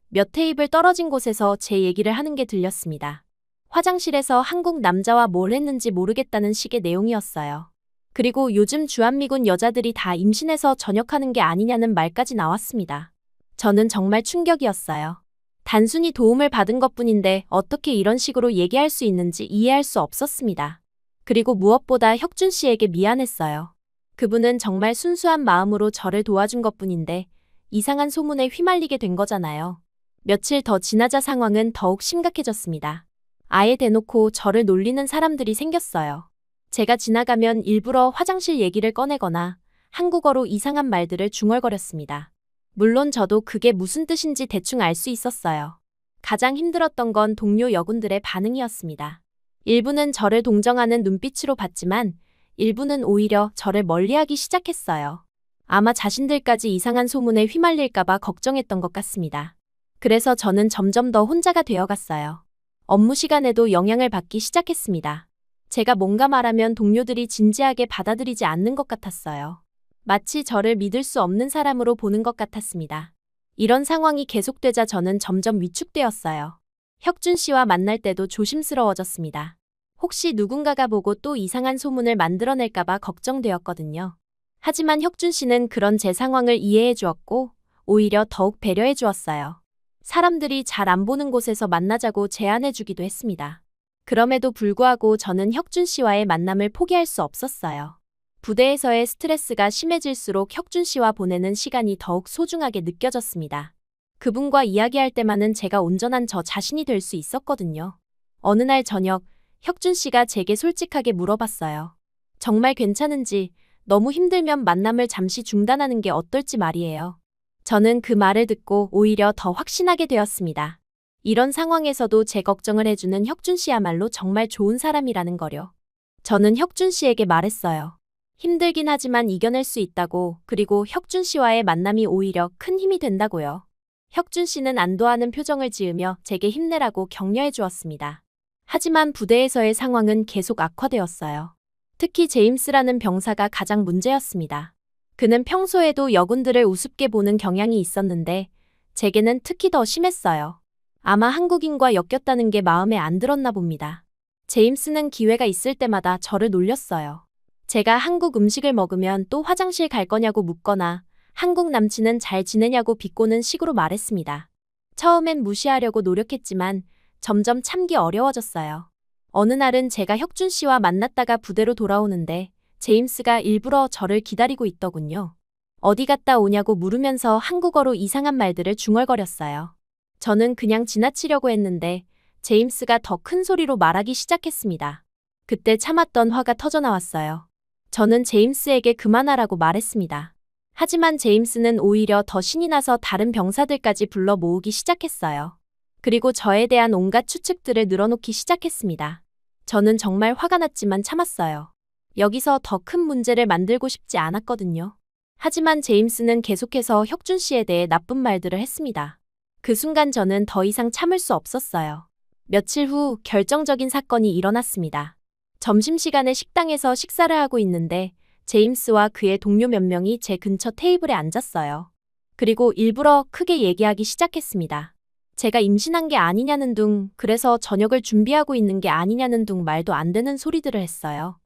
몇 테이블 떨어진 곳에서 제 얘기를 하는 게 들렸습니다. 화장실에서 한국 남자와 뭘 했는지 모르겠다는 식의 내용이었어요. 그리고 요즘 주한미군 여자들이 다 임신해서 전역하는 게 아니냐는 말까지 나왔습니다. 저는 정말 충격이었어요. 단순히 도움을 받은 것뿐인데 어떻게 이런 식으로 얘기할 수 있는지 이해할 수 없었습니다. 그리고 무엇보다 혁준 씨에게 미안했어요. 그분은 정말 순수한 마음으로 저를 도와준 것뿐인데 이상한 소문에 휘말리게 된 거잖아요. 며칠 더 지나자 상황은 더욱 심각해졌습니다. 아예 대놓고 저를 놀리는 사람들이 생겼어요. 제가 지나가면 일부러 화장실 얘기를 꺼내거나 한국어로 이상한 말들을 중얼거렸습니다. 물론 저도 그게 무슨 뜻인지 대충 알 수 있었어요. 가장 힘들었던 건 동료 여군들의 반응이었습니다. 일부는 저를 동정하는 눈빛으로 봤지만 일부는 오히려 저를 멀리하기 시작했어요. 아마 자신들까지 이상한 소문에 휘말릴까봐 걱정했던 것 같습니다. 그래서 저는 점점 더 혼자가 되어갔어요. 업무 시간에도 영향을 받기 시작했습니다. 제가 뭔가 말하면 동료들이 진지하게 받아들이지 않는 것 같았어요. 마치 저를 믿을 수 없는 사람으로 보는 것 같았습니다. 이런 상황이 계속되자 저는 점점 위축되었어요. 혁준 씨와 만날 때도 조심스러워졌습니다. 혹시 누군가가 보고 또 이상한 소문을 만들어낼까봐 걱정되었거든요. 하지만 혁준 씨는 그런 제 상황을 이해해 주었고 오히려 더욱 배려해 주었어요. 사람들이 잘 안 보는 곳에서 만나자고 제안해 주기도 했습니다. 그럼에도 불구하고 저는 혁준 씨와의 만남을 포기할 수 없었어요. 부대에서의 스트레스가 심해질수록 혁준 씨와 보내는 시간이 더욱 소중하게 느껴졌습니다. 그분과 이야기할 때만은 제가 온전한 저 자신이 될 수 있었거든요. 어느 날 저녁, 혁준 씨가 제게 솔직하게 물어봤어요. 정말 괜찮은지, 너무 힘들면 만남을 잠시 중단하는 게 어떨지 말이에요. 저는 그 말을 듣고 오히려 더 확신하게 되었습니다. 이런 상황에서도 제 걱정을 해주는 혁준 씨야말로 정말 좋은 사람이라는 거요. 저는 혁준 씨에게 말했어요. 힘들긴 하지만 이겨낼 수 있다고, 그리고 혁준 씨와의 만남이 오히려 큰 힘이 된다고요. 혁준 씨는 안도하는 표정을 지으며 제게 힘내라고 격려해 주었습니다. 하지만 부대에서의 상황은 계속 악화되었어요. 특히 제임스라는 병사가 가장 문제였습니다. 그는 평소에도 여군들을 우습게 보는 경향이 있었는데 제게는 특히 더 심했어요. 아마 한국인과 엮였다는 게 마음에 안 들었나 봅니다. 제임스는 기회가 있을 때마다 저를 놀렸어요. 제가 한국 음식을 먹으면 또 화장실 갈 거냐고 묻거나 한국 남친은 잘 지내냐고 비꼬는 식으로 말했습니다. 처음엔 무시하려고 노력했지만 점점 참기 어려워졌어요. 어느 날은 제가 혁준 씨와 만났다가 부대로 돌아오는데 제임스가 일부러 저를 기다리고 있더군요. 어디 갔다 오냐고 물으면서 한국어로 이상한 말들을 중얼거렸어요. 저는 그냥 지나치려고 했는데 제임스가 더 큰 소리로 말하기 시작했습니다. 그때 참았던 화가 터져나왔어요. 저는 제임스에게 그만하라고 말했습니다. 하지만 제임스는 오히려 더 신이 나서 다른 병사들까지 불러 모으기 시작했어요. 그리고 저에 대한 온갖 추측들을 늘어놓기 시작했습니다. 저는 정말 화가 났지만 참았어요. 여기서 더 큰 문제를 만들고 싶지 않았거든요. 하지만 제임스는 계속해서 혁준 씨에 대해 나쁜 말들을 했습니다. 그 순간 저는 더 이상 참을 수 없었어요. 며칠 후 결정적인 사건이 일어났습니다. 점심시간에 식당에서 식사를 하고 있는데 제임스와 그의 동료 몇 명이 제 근처 테이블에 앉았어요. 그리고 일부러 크게 얘기하기 시작했습니다. 제가 임신한 게 아니냐는 둥, 그래서 저녁을 준비하고 있는 게 아니냐는 둥 말도 안 되는 소리들을 했어요.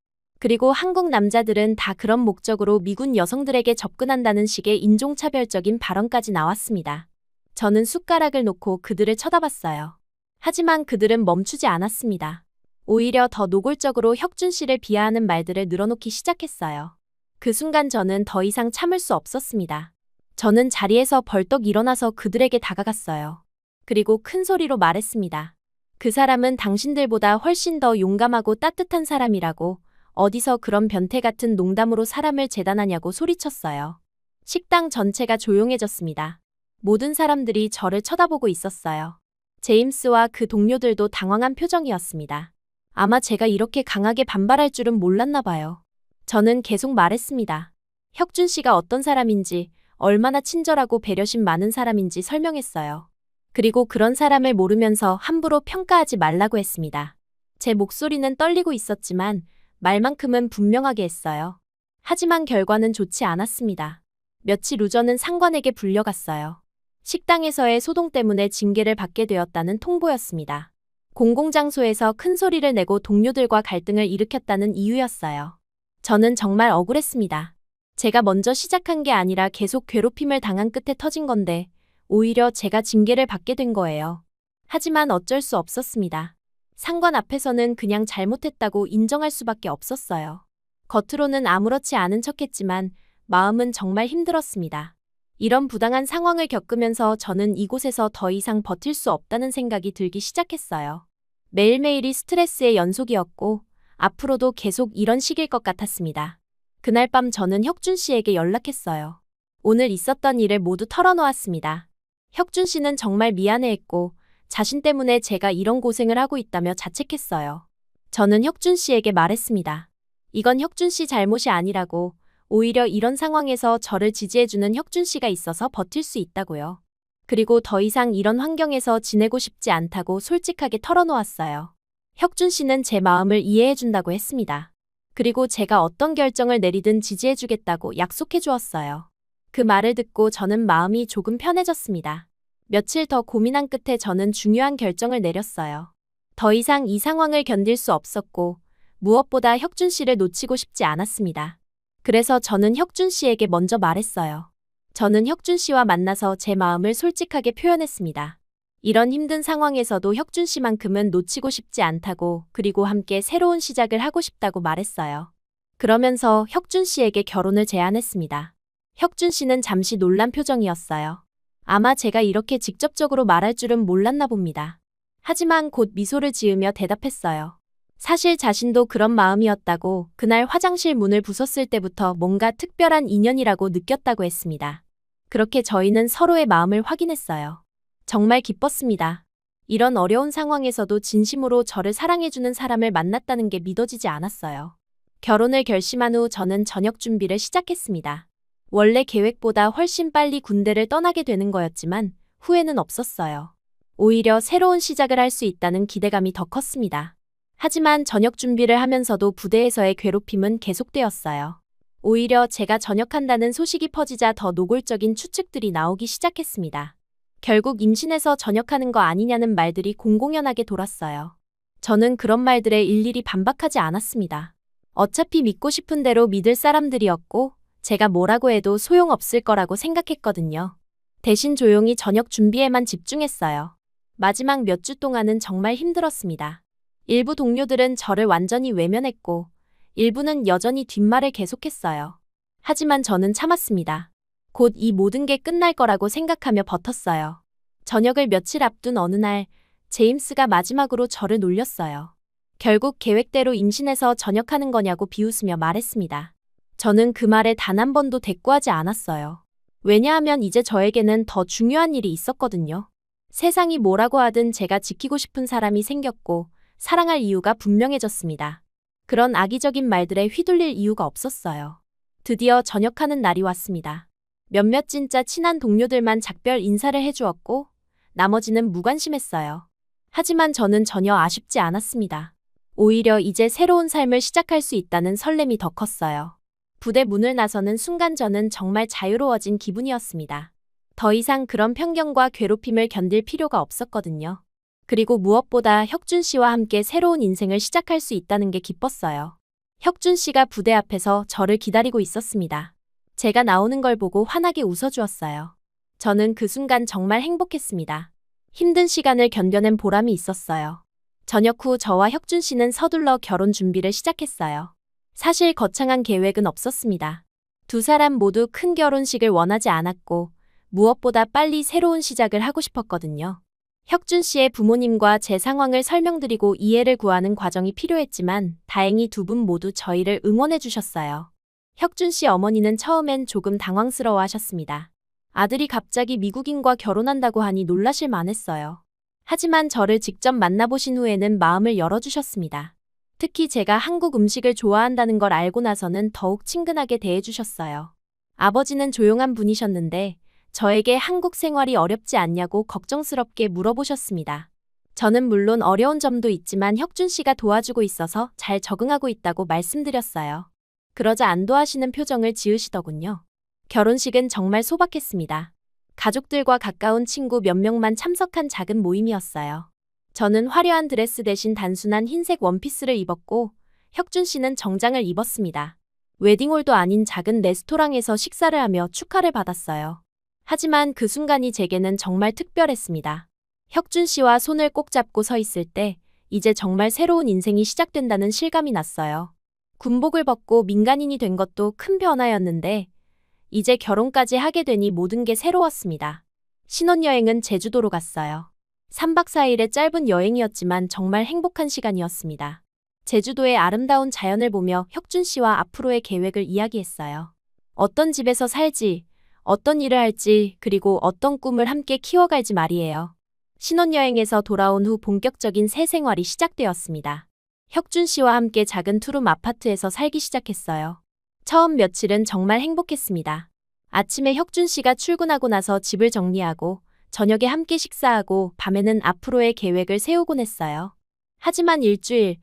그리고 한국 남자들은 다 그런 목적으로 미군 여성들에게 접근한다는 식의 인종차별적인 발언까지 나왔습니다. 저는 숟가락을 놓고 그들을 쳐다봤어요. 하지만 그들은 멈추지 않았습니다. 오히려 더 노골적으로 혁준 씨를 비하하는 말들을 늘어놓기 시작했어요. 그 순간 저는 더 이상 참을 수 없었습니다. 저는 자리에서 벌떡 일어나서 그들에게 다가갔어요. 그리고 큰 소리로 말했습니다. 그 사람은 당신들보다 훨씬 더 용감하고 따뜻한 사람이라고, 어디서 그런 변태 같은 농담으로 사람을 재단하냐고 소리쳤어요. 식당 전체가 조용해졌습니다. 모든 사람들이 저를 쳐다보고 있었어요. 제임스와 그 동료들도 당황한 표정이었습니다. 아마 제가 이렇게 강하게 반발할 줄은 몰랐나 봐요. 저는 계속 말했습니다. 혁준 씨가 어떤 사람인지, 얼마나 친절하고 배려심 많은 사람인지 설명했어요. 그리고 그런 사람을 모르면서 함부로 평가하지 말라고 했습니다. 제 목소리는 떨리고 있었지만 말만큼은 분명하게 했어요. 하지만 결과는 좋지 않았습니다. 며칠 후 저는 상관에게 불려갔어요. 식당에서의 소동 때문에 징계를 받게 되었다는 통보였습니다. 공공장소에서 큰 소리를 내고 동료들과 갈등을 일으켰다는 이유였어요. 저는 정말 억울했습니다. 제가 먼저 시작한 게 아니라 계속 괴롭힘을 당한 끝에 터진 건데 오히려 제가 징계를 받게 된 거예요. 하지만 어쩔 수 없었습니다. 상관 앞에서는 그냥 잘못했다고 인정할 수밖에 없었어요. 겉으로는 아무렇지 않은 척했지만 마음은 정말 힘들었습니다. 이런 부당한 상황을 겪으면서 저는 이곳에서 더 이상 버틸 수 없다는 생각이 들기 시작했어요. 매일매일이 스트레스의 연속이었고 앞으로도 계속 이런 식일 것 같았습니다. 그날 밤 저는 혁준 씨에게 연락했어요. 오늘 있었던 일을 모두 털어놓았습니다. 혁준 씨는 정말 미안해했고 자신 때문에 제가 이런 고생을 하고 있다며 자책했어요. 저는 혁준 씨에게 말했습니다. 이건 혁준 씨 잘못이 아니라고, 오히려 이런 상황에서 저를 지지해주는 혁준 씨가 있어서 버틸 수 있다고요. 그리고 더 이상 이런 환경에서 지내고 싶지 않다고 솔직하게 털어놓았어요. 혁준 씨는 제 마음을 이해해준다고 했습니다. 그리고 제가 어떤 결정을 내리든 지지해주겠다고 약속해 주었어요. 그 말을 듣고 저는 마음이 조금 편해졌습니다. 며칠 더 고민한 끝에 저는 중요한 결정을 내렸어요. 더 이상 이 상황을 견딜 수 없었고 무엇보다 혁준 씨를 놓치고 싶지 않았습니다. 그래서 저는 혁준 씨에게 먼저 말했어요. 저는 혁준 씨와 만나서 제 마음을 솔직하게 표현했습니다. 이런 힘든 상황에서도 혁준 씨만큼은 놓치고 싶지 않다고, 그리고 함께 새로운 시작을 하고 싶다고 말했어요. 그러면서 혁준 씨에게 결혼을 제안했습니다. 혁준 씨는 잠시 놀란 표정이었어요. 아마 제가 이렇게 직접적으로 말할 줄은 몰랐나 봅니다. 하지만 곧 미소를 지으며 대답했어요. 사실 자신도 그런 마음이었다고, 그날 화장실 문을 부쉈을 때부터 뭔가 특별한 인연이라고 느꼈다고 했습니다. 그렇게 저희는 서로의 마음을 확인했어요. 정말 기뻤습니다. 이런 어려운 상황에서도 진심으로 저를 사랑해주는 사람을 만났다는 게 믿어지지 않았어요. 결혼을 결심한 후 저는 저녁 준비를 시작했습니다. 원래 계획보다 훨씬 빨리 군대를 떠나게 되는 거였지만 후회는 없었어요. 오히려 새로운 시작을 할 수 있다는 기대감이 더 컸습니다. 하지만 저녁 준비를 하면서도 부대에서의 괴롭힘은 계속되었어요. 오히려 제가 전역한다는 소식이 퍼지자 더 노골적인 추측들이 나오기 시작했습니다. 결국 임신해서 전역하는 거 아니냐는 말들이 공공연하게 돌았어요. 저는 그런 말들에 일일이 반박하지 않았습니다. 어차피 믿고 싶은 대로 믿을 사람들이었고 제가 뭐라고 해도 소용없을 거라고 생각했거든요. 대신 조용히 저녁 준비에만 집중했어요. 마지막 몇 주 동안은 정말 힘들었습니다. 일부 동료들은 저를 완전히 외면했고 일부는 여전히 뒷말을 계속했어요. 하지만 저는 참았습니다. 곧 이 모든 게 끝날 거라고 생각하며 버텼어요. 저녁을 며칠 앞둔 어느 날 제임스가 마지막으로 저를 놀렸어요. 결국 계획대로 임신해서 전역하는 거냐고 비웃으며 말했습니다. 저는 그 말에 단 한 번도 대꾸하지 않았어요. 왜냐하면 이제 저에게는 더 중요한 일이 있었거든요. 세상이 뭐라고 하든 제가 지키고 싶은 사람이 생겼고 사랑할 이유가 분명해졌습니다. 그런 악의적인 말들에 휘둘릴 이유가 없었어요. 드디어 전역하는 날이 왔습니다. 몇몇 진짜 친한 동료들만 작별 인사를 해주었고 나머지는 무관심했어요. 하지만 저는 전혀 아쉽지 않았습니다. 오히려 이제 새로운 삶을 시작할 수 있다는 설렘이 더 컸어요. 부대 문을 나서는 순간 저는 정말 자유로워진 기분이었습니다. 더 이상 그런 편견과 괴롭힘을 견딜 필요가 없었거든요. 그리고 무엇보다 혁준 씨와 함께 새로운 인생을 시작할 수 있다는 게 기뻤어요. 혁준 씨가 부대 앞에서 저를 기다리고 있었습니다. 제가 나오는 걸 보고 환하게 웃어주었어요. 저는 그 순간 정말 행복했습니다. 힘든 시간을 견뎌낸 보람이 있었어요. 저녁 후 저와 혁준 씨는 서둘러 결혼 준비를 시작했어요. 사실 거창한 계획은 없었습니다. 두 사람 모두 큰 결혼식을 원하지 않았고 무엇보다 빨리 새로운 시작을 하고 싶었거든요. 혁준 씨의 부모님과 제 상황을 설명드리고 이해를 구하는 과정이 필요했지만 다행히 두 분 모두 저희를 응원해 주셨어요. 혁준 씨 어머니는 처음엔 조금 당황스러워하셨습니다. 아들이 갑자기 미국인과 결혼한다고 하니 놀라실 만했어요. 하지만 저를 직접 만나보신 후에는 마음을 열어주셨습니다. 특히 제가 한국 음식을 좋아한다는 걸 알고 나서는 더욱 친근하게 대해주셨어요. 아버지는 조용한 분이셨는데 저에게 한국 생활이 어렵지 않냐고 걱정스럽게 물어보셨습니다. 저는 물론 어려운 점도 있지만 혁준 씨가 도와주고 있어서 잘 적응하고 있다고 말씀드렸어요. 그러자 안도하시는 표정을 지으시더군요. 결혼식은 정말 소박했습니다. 가족들과 가까운 친구 몇 명만 참석한 작은 모임이었어요. 저는 화려한 드레스 대신 단순한 흰색 원피스를 입었고 혁준 씨는 정장을 입었습니다. 웨딩홀도 아닌 작은 레스토랑에서 식사를 하며 축하를 받았어요. 하지만 그 순간이 제게는 정말 특별했습니다. 혁준 씨와 손을 꼭 잡고 서 있을 때 이제 정말 새로운 인생이 시작된다는 실감이 났어요. 군복을 벗고 민간인이 된 것도 큰 변화였는데 이제 결혼까지 하게 되니 모든 게 새로웠습니다. 신혼여행은 제주도로 갔어요. 3박 4일의 짧은 여행이었지만 정말 행복한 시간이었습니다. 제주도의 아름다운 자연을 보며 혁준 씨와 앞으로의 계획을 이야기했어요. 어떤 집에서 살지, 어떤 일을 할지, 그리고 어떤 꿈을 함께 키워갈지 말이에요. 신혼여행에서 돌아온 후 본격적인 새 생활이 시작되었습니다. 혁준 씨와 함께 작은 투룸 아파트에서 살기 시작했어요. 처음 며칠은 정말 행복했습니다. 아침에 혁준 씨가 출근하고 나서 집을 정리하고 저녁에 함께 식사하고 밤에는 앞으로의 계획을 세우곤 했어요. 하지만 일주일,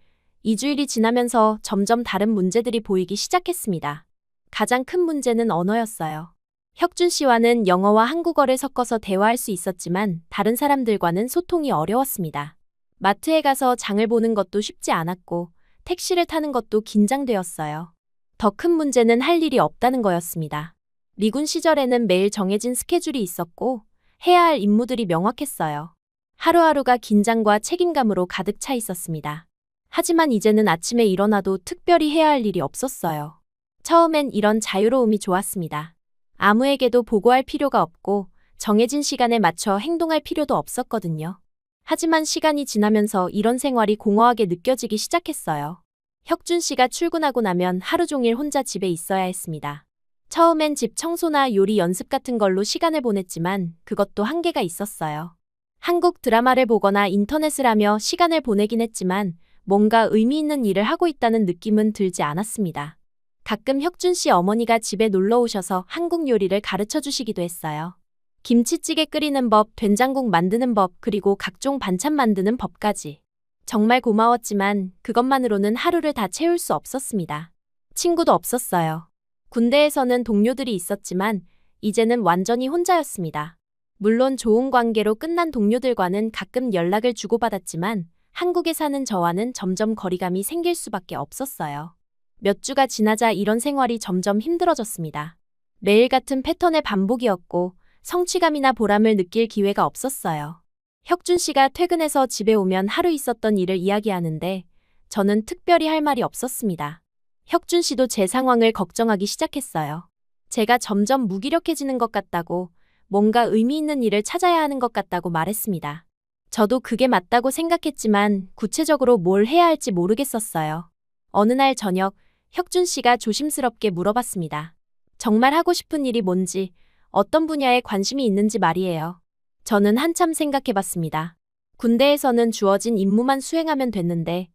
2주일이 지나면서 점점 다른 문제들이 보이기 시작했습니다. 가장 큰 문제는 언어였어요. 혁준 씨와는 영어와 한국어를 섞어서 대화할 수 있었지만 다른 사람들과는 소통이 어려웠습니다. 마트에 가서 장을 보는 것도 쉽지 않았고 택시를 타는 것도 긴장되었어요. 더 큰 문제는 할 일이 없다는 거였습니다. 미군 시절에는 매일 정해진 스케줄이 있었고 해야 할 임무들이 명확했어요. 하루하루가 긴장과 책임감으로 가득 차 있었습니다. 하지만 이제는 아침에 일어나도 특별히 해야 할 일이 없었어요. 처음엔 이런 자유로움이 좋았습니다. 아무에게도 보고할 필요가 없고 정해진 시간에 맞춰 행동할 필요도 없었거든요. 하지만 시간이 지나면서 이런 생활이 공허하게 느껴지기 시작했어요. 혁준 씨가 출근하고 나면 하루 종일 혼자 집에 있어야 했습니다. 처음엔 집 청소나 요리 연습 같은 걸로 시간을 보냈지만 그것도 한계가 있었어요. 한국 드라마를 보거나 인터넷을 하며 시간을 보내긴 했지만 뭔가 의미 있는 일을 하고 있다는 느낌은 들지 않았습니다. 가끔 혁준 씨 어머니가 집에 놀러 오셔서 한국 요리를 가르쳐 주시기도 했어요. 김치찌개 끓이는 법, 된장국 만드는 법, 그리고 각종 반찬 만드는 법까지. 정말 고마웠지만 그것만으로는 하루를 다 채울 수 없었습니다. 친구도 없었어요. 군대에서는 동료들이 있었지만 이제는 완전히 혼자였습니다. 물론 좋은 관계로 끝난 동료들과는 가끔 연락을 주고받았지만 한국에 사는 저와는 점점 거리감이 생길 수밖에 없었어요. 몇 주가 지나자 이런 생활이 점점 힘들어졌습니다. 매일 같은 패턴의 반복이었고 성취감이나 보람을 느낄 기회가 없었어요. 혁준 씨가 퇴근해서 집에 오면 하루 있었던 일을 이야기하는데 저는 특별히 할 말이 없었습니다. 혁준 씨도 제 상황을 걱정하기 시작했어요. 제가 점점 무기력해지는 것 같다고, 뭔가 의미 있는 일을 찾아야 하는 것 같다고 말했습니다. 저도 그게 맞다고 생각했지만 구체적으로 뭘 해야 할지 모르겠었어요. 어느 날 저녁, 혁준 씨가 조심스럽게 물어봤습니다. 정말 하고 싶은 일이 뭔지, 어떤 분야에 관심이 있는지 말이에요. 저는 한참 생각해봤습니다. 군대에서는 주어진 임무만 수행하면 됐는데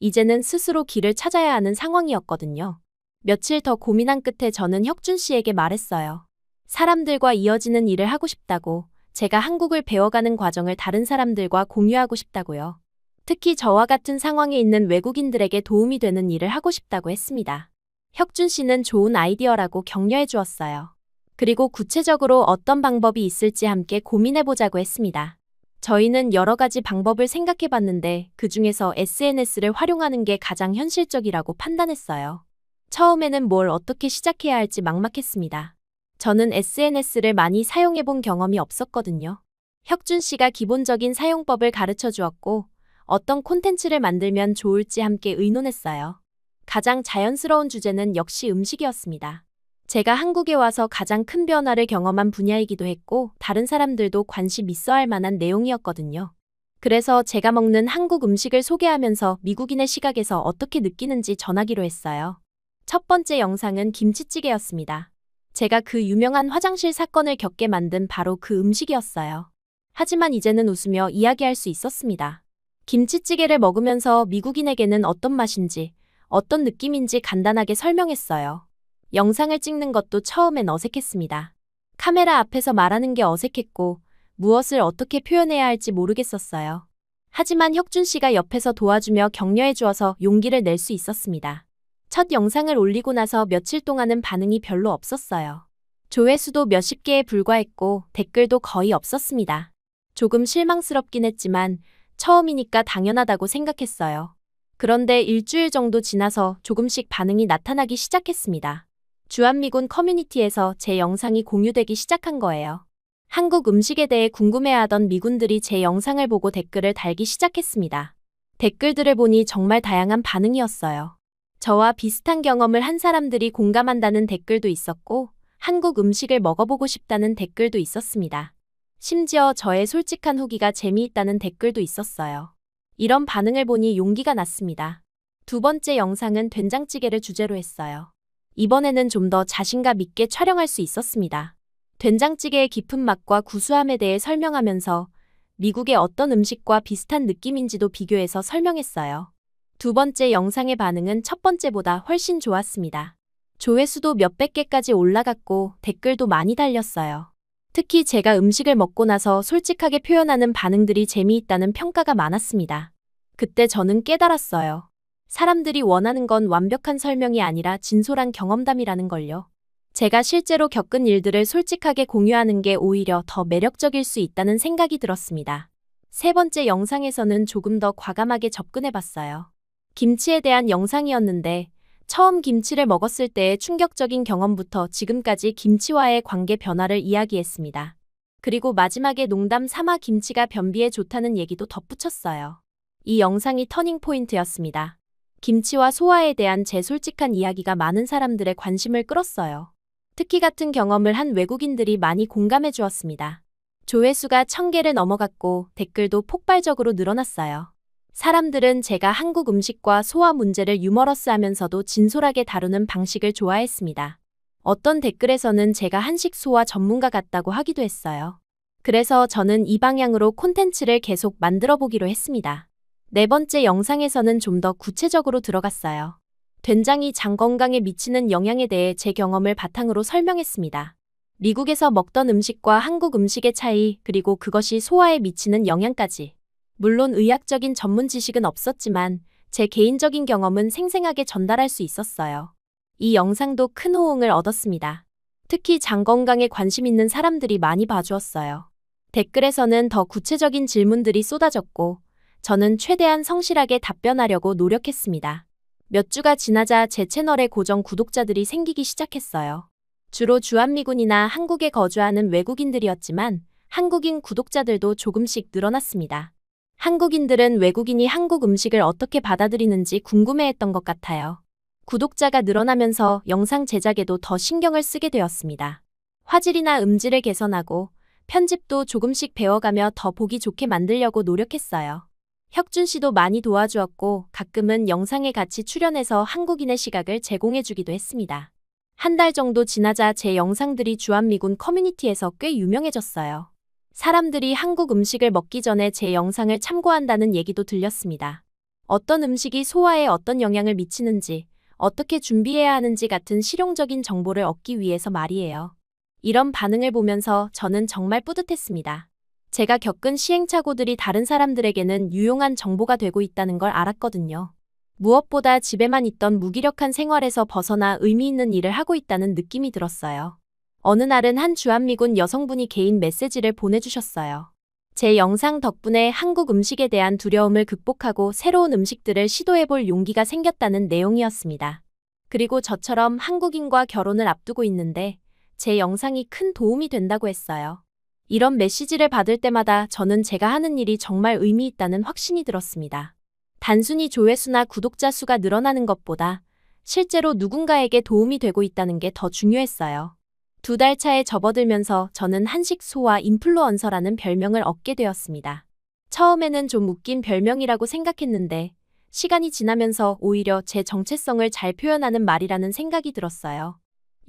이제는 스스로 길을 찾아야 하는 상황이었거든요. 며칠 더 고민한 끝에 저는 혁준 씨에게 말했어요. 사람들과 이어지는 일을 하고 싶다고, 제가 한국을 배워가는 과정을 다른 사람들과 공유하고 싶다고요. 특히 저와 같은 상황에 있는 외국인들에게 도움이 되는 일을 하고 싶다고 했습니다. 혁준 씨는 좋은 아이디어라고 격려해 주었어요. 그리고 구체적으로 어떤 방법이 있을지 함께 고민해보자고 했습니다. 저희는 여러 가지 방법을 생각해봤는데 그중에서 SNS를 활용하는 게 가장 현실적이라고 판단했어요. 처음에는 뭘 어떻게 시작해야 할지 막막했습니다. 저는 SNS를 많이 사용해본 경험이 없었거든요. 혁준 씨가 기본적인 사용법을 가르쳐 주었고 어떤 콘텐츠를 만들면 좋을지 함께 의논했어요. 가장 자연스러운 주제는 역시 음식이었습니다. 제가 한국에 와서 가장 큰 변화를 경험한 분야이기도 했고 다른 사람들도 관심 있어 할 만한 내용이었거든요. 그래서 제가 먹는 한국 음식을 소개하면서 미국인의 시각에서 어떻게 느끼는지 전하기로 했어요. 첫 번째 영상은 김치찌개였습니다. 제가 그 유명한 화장실 사건을 겪게 만든 바로 그 음식이었어요. 하지만 이제는 웃으며 이야기할 수 있었습니다. 김치찌개를 먹으면서 미국인에게는 어떤 맛인지, 어떤 느낌인지 간단하게 설명했어요. 영상을 찍는 것도 처음엔 어색했습니다. 카메라 앞에서 말하는 게 어색했고 무엇을 어떻게 표현해야 할지 모르겠었어요. 하지만 혁준 씨가 옆에서 도와주며 격려해 주어서 용기를 낼 수 있었습니다. 첫 영상을 올리고 나서 며칠 동안은 반응이 별로 없었어요. 조회수도 몇십 개에 불과했고 댓글도 거의 없었습니다. 조금 실망스럽긴 했지만 처음이니까 당연하다고 생각했어요. 그런데 일주일 정도 지나서 조금씩 반응이 나타나기 시작했습니다. 주한미군 커뮤니티에서 제 영상이 공유되기 시작한 거예요. 한국 음식에 대해 궁금해하던 미군들이 제 영상을 보고 댓글을 달기 시작했습니다. 댓글들을 보니 정말 다양한 반응이었어요. 저와 비슷한 경험을 한 사람들이 공감한다는 댓글도 있었고 한국 음식을 먹어보고 싶다는 댓글도 있었습니다. 심지어 저의 솔직한 후기가 재미있다는 댓글도 있었어요. 이런 반응을 보니 용기가 났습니다. 두 번째 영상은 된장찌개를 주제로 했어요. 이번에는 좀 더 자신감 있게 촬영할 수 있었습니다. 된장찌개의 깊은 맛과 구수함에 대해 설명하면서 미국의 어떤 음식과 비슷한 느낌인지도 비교해서 설명했어요. 두 번째 영상의 반응은 첫 번째보다 훨씬 좋았습니다. 조회수도 몇백 개까지 올라갔고 댓글도 많이 달렸어요. 특히 제가 음식을 먹고 나서 솔직하게 표현하는 반응들이 재미있다는 평가가 많았습니다. 그때 저는 깨달았어요. 사람들이 원하는 건 완벽한 설명이 아니라 진솔한 경험담이라는 걸요. 제가 실제로 겪은 일들을 솔직하게 공유하는 게 오히려 더 매력적일 수 있다는 생각이 들었습니다. 세 번째 영상에서는 조금 더 과감하게 접근해봤어요. 김치에 대한 영상이었는데 처음 김치를 먹었을 때의 충격적인 경험부터 지금까지 김치와의 관계 변화를 이야기했습니다. 그리고 마지막에 농담 삼아 김치가 변비에 좋다는 얘기도 덧붙였어요. 이 영상이 터닝 포인트였습니다. 김치와 소화에 대한 제 솔직한 이야기가 많은 사람들의 관심을 끌었어요. 특히 같은 경험을 한 외국인들이 많이 공감해 주었습니다. 조회수가 1000개를 넘어갔고 댓글도 폭발적으로 늘어났어요. 사람들은 제가 한국 음식과 소화 문제를 유머러스하면서도 진솔하게 다루는 방식을 좋아했습니다. 어떤 댓글에서는 제가 한식 소화 전문가 같다고 하기도 했어요. 그래서 저는 이 방향으로 콘텐츠를 계속 만들어 보기로 했습니다. 네 번째 영상에서는 좀 더 구체적으로 들어갔어요. 된장이 장 건강에 미치는 영향에 대해 제 경험을 바탕으로 설명했습니다. 미국에서 먹던 음식과 한국 음식의 차이, 그리고 그것이 소화에 미치는 영향까지. 물론 의학적인 전문 지식은 없었지만 제 개인적인 경험은 생생하게 전달할 수 있었어요. 이 영상도 큰 호응을 얻었습니다. 특히 장 건강에 관심 있는 사람들이 많이 봐주었어요. 댓글에서는 더 구체적인 질문들이 쏟아졌고, 저는 최대한 성실하게 답변하려고 노력했습니다. 몇 주가 지나자 제 채널에 고정 구독자들이 생기기 시작했어요. 주로 주한미군이나 한국에 거주하는 외국인들이었지만 한국인 구독자들도 조금씩 늘어났습니다. 한국인들은 외국인이 한국 음식을 어떻게 받아들이는지 궁금해했던 것 같아요. 구독자가 늘어나면서 영상 제작에도 더 신경을 쓰게 되었습니다. 화질이나 음질을 개선하고 편집도 조금씩 배워가며 더 보기 좋게 만들려고 노력했어요. 혁준 씨도 많이 도와주었고 가끔은 영상에 같이 출연해서 한국인의 시각을 제공해주기도 했습니다. 한 달 정도 지나자 제 영상들이 주한미군 커뮤니티에서 꽤 유명해졌어요. 사람들이 한국 음식을 먹기 전에 제 영상을 참고한다는 얘기도 들렸습니다. 어떤 음식이 소화에 어떤 영향을 미치는지, 어떻게 준비해야 하는지 같은 실용적인 정보를 얻기 위해서 말이에요. 이런 반응을 보면서 저는 정말 뿌듯했습니다. 제가 겪은 시행착오들이 다른 사람들에게는 유용한 정보가 되고 있다는 걸 알았거든요. 무엇보다 집에만 있던 무기력한 생활에서 벗어나 의미 있는 일을 하고 있다는 느낌이 들었어요. 어느 날은 한 주한미군 여성분이 개인 메시지를 보내주셨어요. 제 영상 덕분에 한국 음식에 대한 두려움을 극복하고 새로운 음식들을 시도해볼 용기가 생겼다는 내용이었습니다. 그리고 저처럼 한국인과 결혼을 앞두고 있는데 제 영상이 큰 도움이 된다고 했어요. 이런 메시지를 받을 때마다 저는 제가 하는 일이 정말 의미 있다는 확신이 들었습니다. 단순히 조회수나 구독자 수가 늘어나는 것보다 실제로 누군가에게 도움이 되고 있다는 게 더 중요했어요. 2달 차에 접어들면서 저는 한식 소화 인플루언서라는 별명을 얻게 되었습니다. 처음에는 좀 웃긴 별명이라고 생각했는데 시간이 지나면서 오히려 제 정체성을 잘 표현하는 말이라는 생각이 들었어요.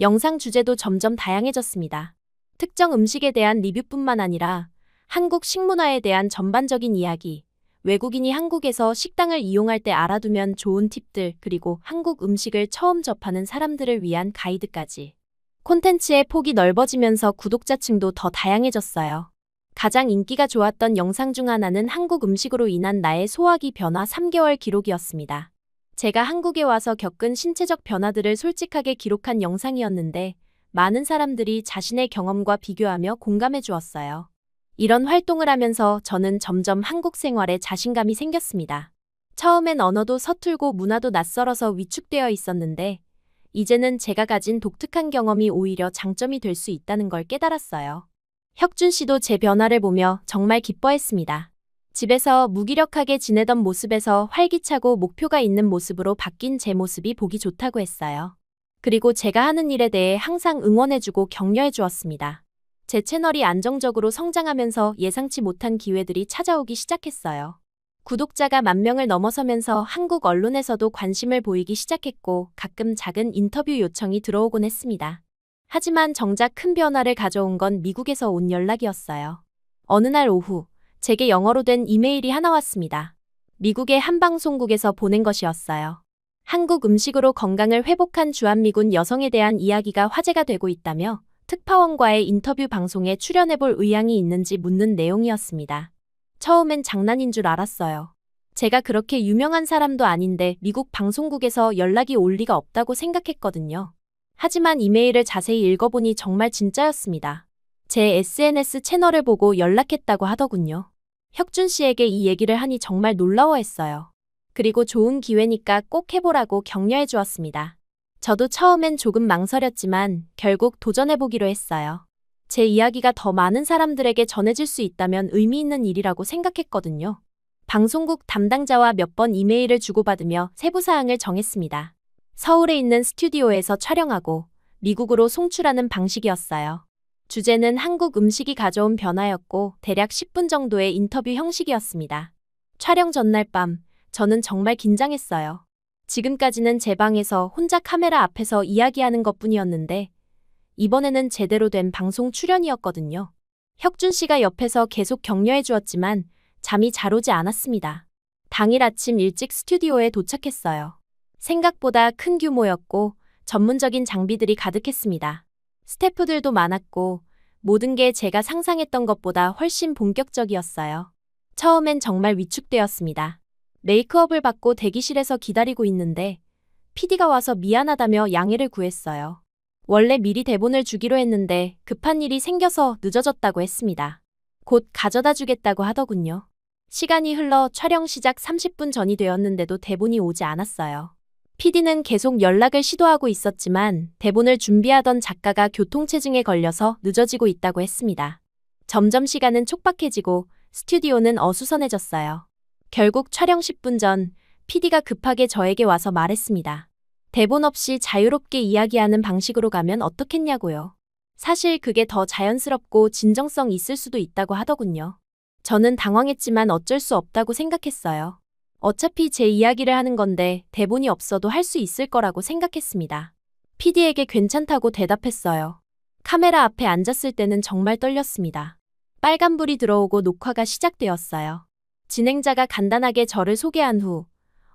영상 주제도 점점 다양해졌습니다. 특정 음식에 대한 리뷰뿐만 아니라 한국 식문화에 대한 전반적인 이야기, 외국인이 한국에서 식당을 이용할 때 알아두면 좋은 팁들, 그리고 한국 음식을 처음 접하는 사람들을 위한 가이드까지. 콘텐츠의 폭이 넓어지면서 구독자층도 더 다양해졌어요. 가장 인기가 좋았던 영상 중 하나는 한국 음식으로 인한 나의 소화기 변화 3개월 기록이었습니다. 제가 한국에 와서 겪은 신체적 변화들을 솔직하게 기록한 영상이었는데 많은 사람들이 자신의 경험과 비교하며 공감해 주었어요. 이런 활동을 하면서 저는 점점 한국 생활에 자신감이 생겼습니다. 처음엔 언어도 서툴고 문화도 낯설어서 위축되어 있었는데 이제는 제가 가진 독특한 경험이 오히려 장점이 될 수 있다는 걸 깨달았어요. 혁준 씨도 제 변화를 보며 정말 기뻐했습니다. 집에서 무기력하게 지내던 모습에서 활기차고 목표가 있는 모습으로 바뀐 제 모습이 보기 좋다고 했어요. 그리고 제가 하는 일에 대해 항상 응원해주고 격려해 주었습니다. 제 채널이 안정적으로 성장하면서 예상치 못한 기회들이 찾아오기 시작했어요. 구독자가 10,000명을 넘어서면서 한국 언론에서도 관심을 보이기 시작했고 가끔 작은 인터뷰 요청이 들어오곤 했습니다. 하지만 정작 큰 변화를 가져온 건 미국에서 온 연락이었어요. 어느 날 오후 제게 영어로 된 이메일이 하나 왔습니다. 미국의 한 방송국에서 보낸 것이었어요. 한국 음식으로 건강을 회복한 주한미군 여성에 대한 이야기가 화제가 되고 있다며 특파원과의 인터뷰 방송에 출연해볼 의향이 있는지 묻는 내용이었습니다. 처음엔 장난인 줄 알았어요. 제가 그렇게 유명한 사람도 아닌데 미국 방송국에서 연락이 올 리가 없다고 생각했거든요. 하지만 이메일을 자세히 읽어보니 정말 진짜였습니다. 제 SNS 채널을 보고 연락했다고 하더군요. 혁준 씨에게 이 얘기를 하니 정말 놀라워했어요. 그리고 좋은 기회니까 꼭 해보라고 격려해 주었습니다. 저도 처음엔 조금 망설였지만 결국 도전해보기로 했어요. 제 이야기가 더 많은 사람들에게 전해질 수 있다면 의미 있는 일이라고 생각했거든요. 방송국 담당자와 몇 번 이메일을 주고받으며 세부 사항을 정했습니다. 서울에 있는 스튜디오에서 촬영하고 미국으로 송출하는 방식이었어요. 주제는 한국 음식이 가져온 변화였고 대략 10분 정도의 인터뷰 형식이었습니다. 촬영 전날 밤, 저는 정말 긴장했어요. 지금까지는 제 방에서 혼자 카메라 앞에서 이야기하는 것뿐이었는데 이번에는 제대로 된 방송 출연이었거든요. 혁준 씨가 옆에서 계속 격려해 주었지만 잠이 잘 오지 않았습니다. 당일 아침 일찍 스튜디오에 도착했어요. 생각보다 큰 규모였고 전문적인 장비들이 가득했습니다. 스태프들도 많았고 모든 게 제가 상상했던 것보다 훨씬 본격적이었어요. 처음엔 정말 위축되었습니다. 메이크업을 받고 대기실에서 기다리고 있는데 PD가 와서 미안하다며 양해를 구했어요. 원래 미리 대본을 주기로 했는데 급한 일이 생겨서 늦어졌다고 했습니다. 곧 가져다 주겠다고 하더군요. 시간이 흘러 촬영 시작 30분 전이 되었는데도 대본이 오지 않았어요. PD는 계속 연락을 시도하고 있었지만 대본을 준비하던 작가가 교통체증에 걸려서 늦어지고 있다고 했습니다. 점점 시간은 촉박해지고 스튜디오는 어수선해졌어요. 결국 촬영 10분 전 PD가 급하게 저에게 와서 말했습니다. 대본 없이 자유롭게 이야기하는 방식으로 가면 어떻겠냐고요. 사실 그게 더 자연스럽고 진정성 있을 수도 있다고 하더군요. 저는 당황했지만 어쩔 수 없다고 생각했어요. 어차피 제 이야기를 하는 건데 대본이 없어도 할 수 있을 거라고 생각했습니다. PD에게 괜찮다고 대답했어요. 카메라 앞에 앉았을 때는 정말 떨렸습니다. 빨간불이 들어오고 녹화가 시작되었어요. 진행자가 간단하게 저를 소개한 후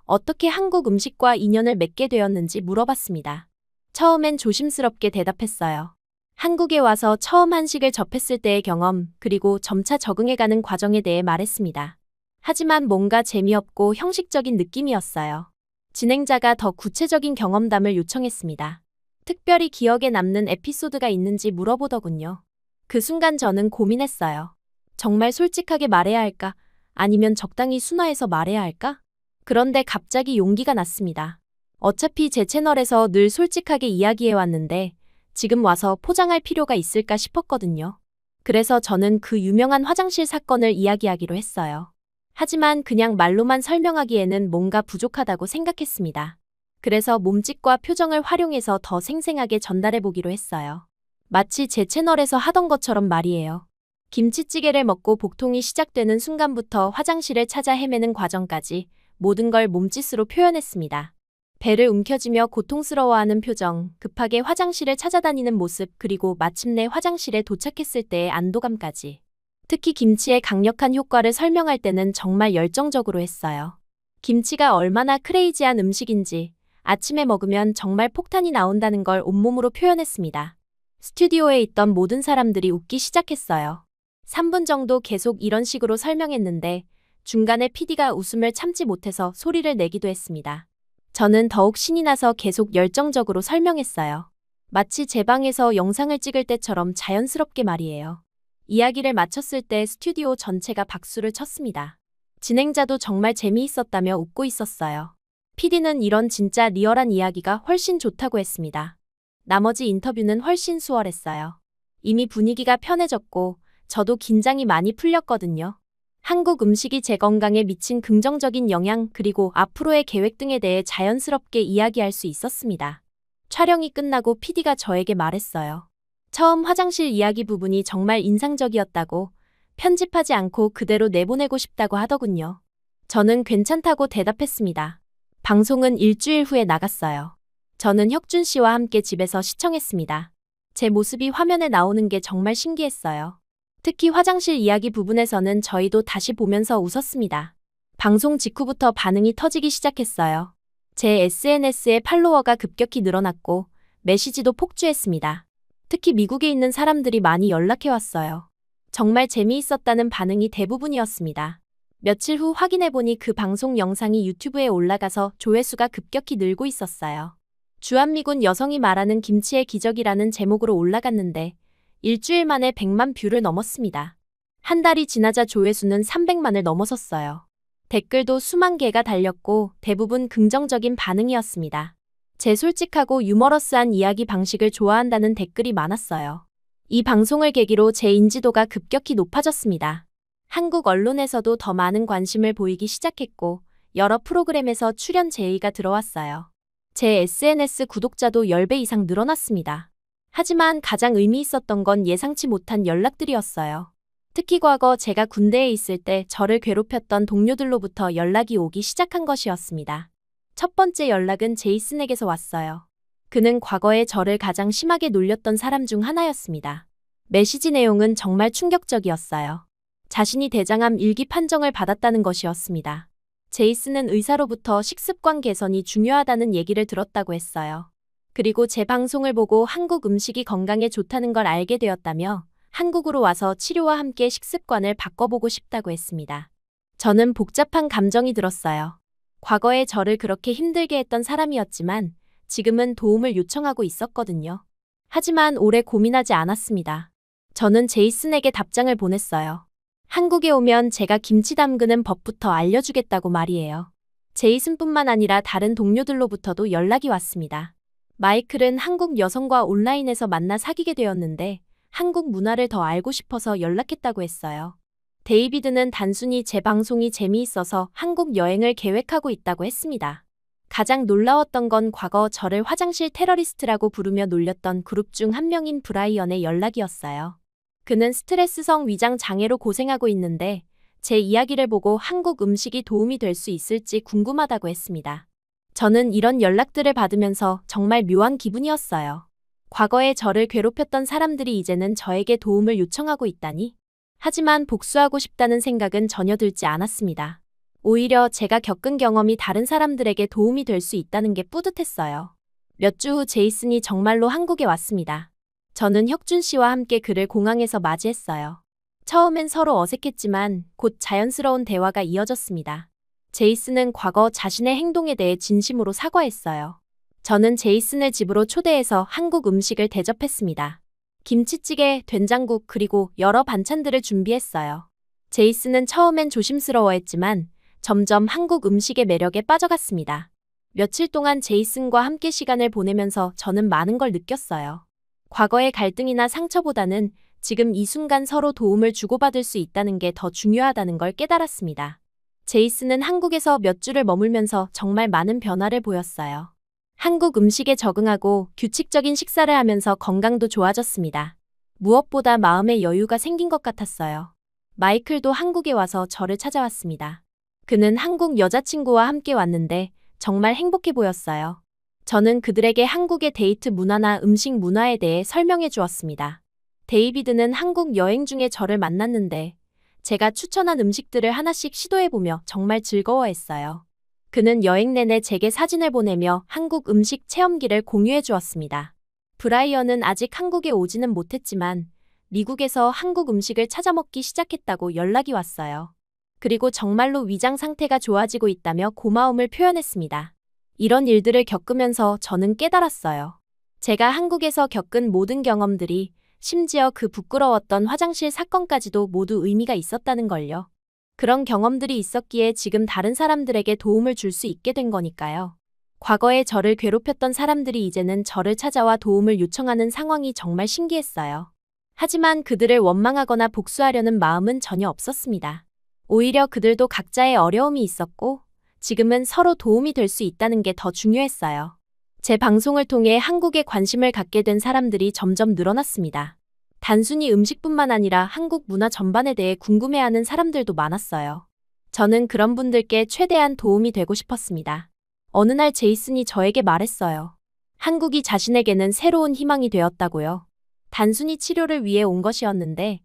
어떻게 한국 음식과 인연을 맺게 되었는지 물어봤습니다. 처음엔 조심스럽게 대답했어요. 한국에 와서 처음 한식을 접했을 때의 경험, 그리고 점차 적응해가는 과정에 대해 말했습니다. 하지만 뭔가 재미없고 형식적인 느낌이었어요. 진행자가 더 구체적인 경험담을 요청했습니다. 특별히 기억에 남는 에피소드가 있는지 물어보더군요. 그 순간 저는 고민했어요. 정말 솔직하게 말해야 할까? 아니면 적당히 순화해서 말해야 할까? 그런데 갑자기 용기가 났습니다. 어차피 제 채널에서 늘 솔직하게 이야기해왔는데 지금 와서 포장할 필요가 있을까 싶었거든요. 그래서 저는 그 유명한 화장실 사건을 이야기하기로 했어요. 하지만 그냥 말로만 설명하기에는 뭔가 부족하다고 생각했습니다. 그래서 몸짓과 표정을 활용해서 더 생생하게 전달해보기로 했어요. 마치 제 채널에서 하던 것처럼 말이에요. 김치찌개를 먹고 복통이 시작되는 순간부터 화장실을 찾아 헤매는 과정까지 모든 걸 몸짓으로 표현했습니다. 배를 움켜쥐며 고통스러워하는 표정, 급하게 화장실을 찾아다니는 모습, 그리고 마침내 화장실에 도착했을 때의 안도감까지. 특히 김치의 강력한 효과를 설명할 때는 정말 열정적으로 했어요. 김치가 얼마나 크레이지한 음식인지, 아침에 먹으면 정말 폭탄이 나온다는 걸 온몸으로 표현했습니다. 스튜디오에 있던 모든 사람들이 웃기 시작했어요. 3분 정도 계속 이런 식으로 설명했는데 중간에 PD가 웃음을 참지 못해서 소리를 내기도 했습니다. 저는 더욱 신이 나서 계속 열정적으로 설명했어요. 마치 제 방에서 영상을 찍을 때처럼 자연스럽게 말이에요. 이야기를 마쳤을 때 스튜디오 전체가 박수를 쳤습니다. 진행자도 정말 재미있었다며 웃고 있었어요. PD는 이런 진짜 리얼한 이야기가 훨씬 좋다고 했습니다. 나머지 인터뷰는 훨씬 수월했어요. 이미 분위기가 편해졌고 저도 긴장이 많이 풀렸거든요. 한국 음식이 제 건강에 미친 긍정적인 영향, 그리고 앞으로의 계획 등에 대해 자연스럽게 이야기할 수 있었습니다. 촬영이 끝나고 PD가 저에게 말했어요. 처음 화장실 이야기 부분이 정말 인상적이었다고, 편집하지 않고 그대로 내보내고 싶다고 하더군요. 저는 괜찮다고 대답했습니다. 방송은 일주일 후에 나갔어요. 저는 혁준 씨와 함께 집에서 시청했습니다. 제 모습이 화면에 나오는 게 정말 신기했어요. 특히 화장실 이야기 부분에서는 저희도 다시 보면서 웃었습니다. 방송 직후부터 반응이 터지기 시작했어요. 제 SNS에 팔로워가 급격히 늘어났고 메시지도 폭주했습니다. 특히 미국에 있는 사람들이 많이 연락해왔어요. 정말 재미있었다는 반응이 대부분이었습니다. 며칠 후 확인해보니 그 방송 영상이 유튜브에 올라가서 조회수가 급격히 늘고 있었어요. 주한미군 여성이 말하는 김치의 기적이라는 제목으로 올라갔는데 일주일 만에 100만 뷰를 넘었습니다. 한 달이 지나자 조회수는 300만을 넘어섰어요. 댓글도 수만 개가 달렸고 대부분 긍정적인 반응이었습니다. 제 솔직하고 유머러스한 이야기 방식을 좋아한다는 댓글이 많았어요. 이 방송을 계기로 제 인지도가 급격히 높아졌습니다. 한국 언론에서도 더 많은 관심을 보이기 시작했고 여러 프로그램에서 출연 제의가 들어왔어요. 제 SNS 구독자도 10배 이상 늘어났습니다. 하지만 가장 의미 있었던 건 예상치 못한 연락들이었어요. 특히 과거 제가 군대에 있을 때 저를 괴롭혔던 동료들로부터 연락이 오기 시작한 것이었습니다. 첫 번째 연락은 제이슨에게서 왔어요. 그는 과거에 저를 가장 심하게 놀렸던 사람 중 하나였습니다. 메시지 내용은 정말 충격적이었어요. 자신이 대장암 1기 판정을 받았다는 것이었습니다. 제이슨은 의사로부터 식습관 개선이 중요하다는 얘기를 들었다고 했어요. 그리고 제 방송을 보고 한국 음식이 건강에 좋다는 걸 알게 되었다며 한국으로 와서 치료와 함께 식습관을 바꿔보고 싶다고 했습니다. 저는 복잡한 감정이 들었어요. 과거에 저를 그렇게 힘들게 했던 사람이었지만 지금은 도움을 요청하고 있었거든요. 하지만 오래 고민하지 않았습니다. 저는 제이슨에게 답장을 보냈어요. 한국에 오면 제가 김치 담그는 법부터 알려주겠다고 말이에요. 제이슨뿐만 아니라 다른 동료들로부터도 연락이 왔습니다. 마이클은 한국 여성과 온라인에서 만나 사귀게 되었는데 한국 문화를 더 알고 싶어서 연락했다고 했어요. 데이비드는 단순히 제 방송이 재미있어서 한국 여행을 계획하고 있다고 했습니다. 가장 놀라웠던 건 과거 저를 화장실 테러리스트라고 부르며 놀렸던 그룹 중 한 명인 브라이언의 연락이었어요. 그는 스트레스성 위장 장애로 고생하고 있는데 제 이야기를 보고 한국 음식이 도움이 될 수 있을지 궁금하다고 했습니다. 저는 이런 연락들을 받으면서 정말 묘한 기분이었어요. 과거에 저를 괴롭혔던 사람들이 이제는 저에게 도움을 요청하고 있다니. 하지만 복수하고 싶다는 생각은 전혀 들지 않았습니다. 오히려 제가 겪은 경험이 다른 사람들에게 도움이 될 수 있다는 게 뿌듯했어요. 몇 주 후 제이슨이 정말로 한국에 왔습니다. 저는 혁준 씨와 함께 그를 공항에서 맞이했어요. 처음엔 서로 어색했지만 곧 자연스러운 대화가 이어졌습니다. 제이슨은 과거 자신의 행동에 대해 진심으로 사과했어요. 저는 제이슨을 집으로 초대해서 한국 음식을 대접했습니다. 김치찌개, 된장국 그리고 여러 반찬들을 준비했어요. 제이슨은 처음엔 조심스러워했지만 점점 한국 음식의 매력에 빠져갔습니다. 며칠 동안 제이슨과 함께 시간을 보내면서 저는 많은 걸 느꼈어요. 과거의 갈등이나 상처보다는 지금 이 순간 서로 도움을 주고받을 수 있다는 게 더 중요하다는 걸 깨달았습니다. 제이슨은 한국에서 몇 주를 머물면서 정말 많은 변화를 보였어요. 한국 음식에 적응하고 규칙적인 식사를 하면서 건강도 좋아졌습니다. 무엇보다 마음의 여유가 생긴 것 같았어요. 마이클도 한국에 와서 저를 찾아왔습니다. 그는 한국 여자친구와 함께 왔는데 정말 행복해 보였어요. 저는 그들에게 한국의 데이트 문화나 음식 문화에 대해 설명해 주었습니다. 데이비드는 한국 여행 중에 저를 만났는데 제가 추천한 음식들을 하나씩 시도해보며 정말 즐거워했어요. 그는 여행 내내 제게 사진을 보내며 한국 음식 체험기를 공유해 주었습니다. 브라이언은 아직 한국에 오지는 못했지만 미국에서 한국 음식을 찾아 먹기 시작했다고 연락이 왔어요. 그리고 정말로 위장 상태가 좋아지고 있다며 고마움을 표현했습니다. 이런 일들을 겪으면서 저는 깨달았어요. 제가 한국에서 겪은 모든 경험들이 심지어 그 부끄러웠던 화장실 사건까지도 모두 의미가 있었다는 걸요. 그런 경험들이 있었기에 지금 다른 사람들에게 도움을 줄 수 있게 된 거니까요. 과거에 저를 괴롭혔던 사람들이 이제는 저를 찾아와 도움을 요청하는 상황이 정말 신기했어요. 하지만 그들을 원망하거나 복수하려는 마음은 전혀 없었습니다. 오히려 그들도 각자의 어려움이 있었고 지금은 서로 도움이 될 수 있다는 게 더 중요했어요. 제 방송을 통해 한국에 관심을 갖게 된 사람들이 점점 늘어났습니다. 단순히 음식뿐만 아니라 한국 문화 전반에 대해 궁금해하는 사람들도 많았어요. 저는 그런 분들께 최대한 도움이 되고 싶었습니다. 어느 날 제이슨이 저에게 말했어요. 한국이 자신에게는 새로운 희망이 되었다고요. 단순히 치료를 위해 온 것이었는데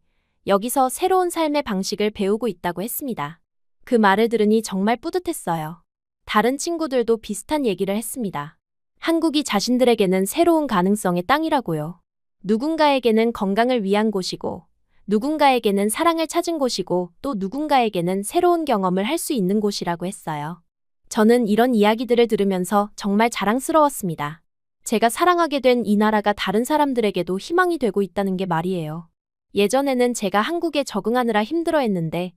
여기서 새로운 삶의 방식을 배우고 있다고 했습니다. 그 말을 들으니 정말 뿌듯했어요. 다른 친구들도 비슷한 얘기를 했습니다. 한국이 자신들에게는 새로운 가능성의 땅이라고요. 누군가에게는 건강을 위한 곳이고, 누군가에게는 사랑을 찾은 곳이고, 또 누군가에게는 새로운 경험을 할 수 있는 곳이라고 했어요. 저는 이런 이야기들을 들으면서 정말 자랑스러웠습니다. 제가 사랑하게 된 이 나라가 다른 사람들에게도 희망이 되고 있다는 게 말이에요. 예전에는 제가 한국에 적응하느라 힘들어했는데,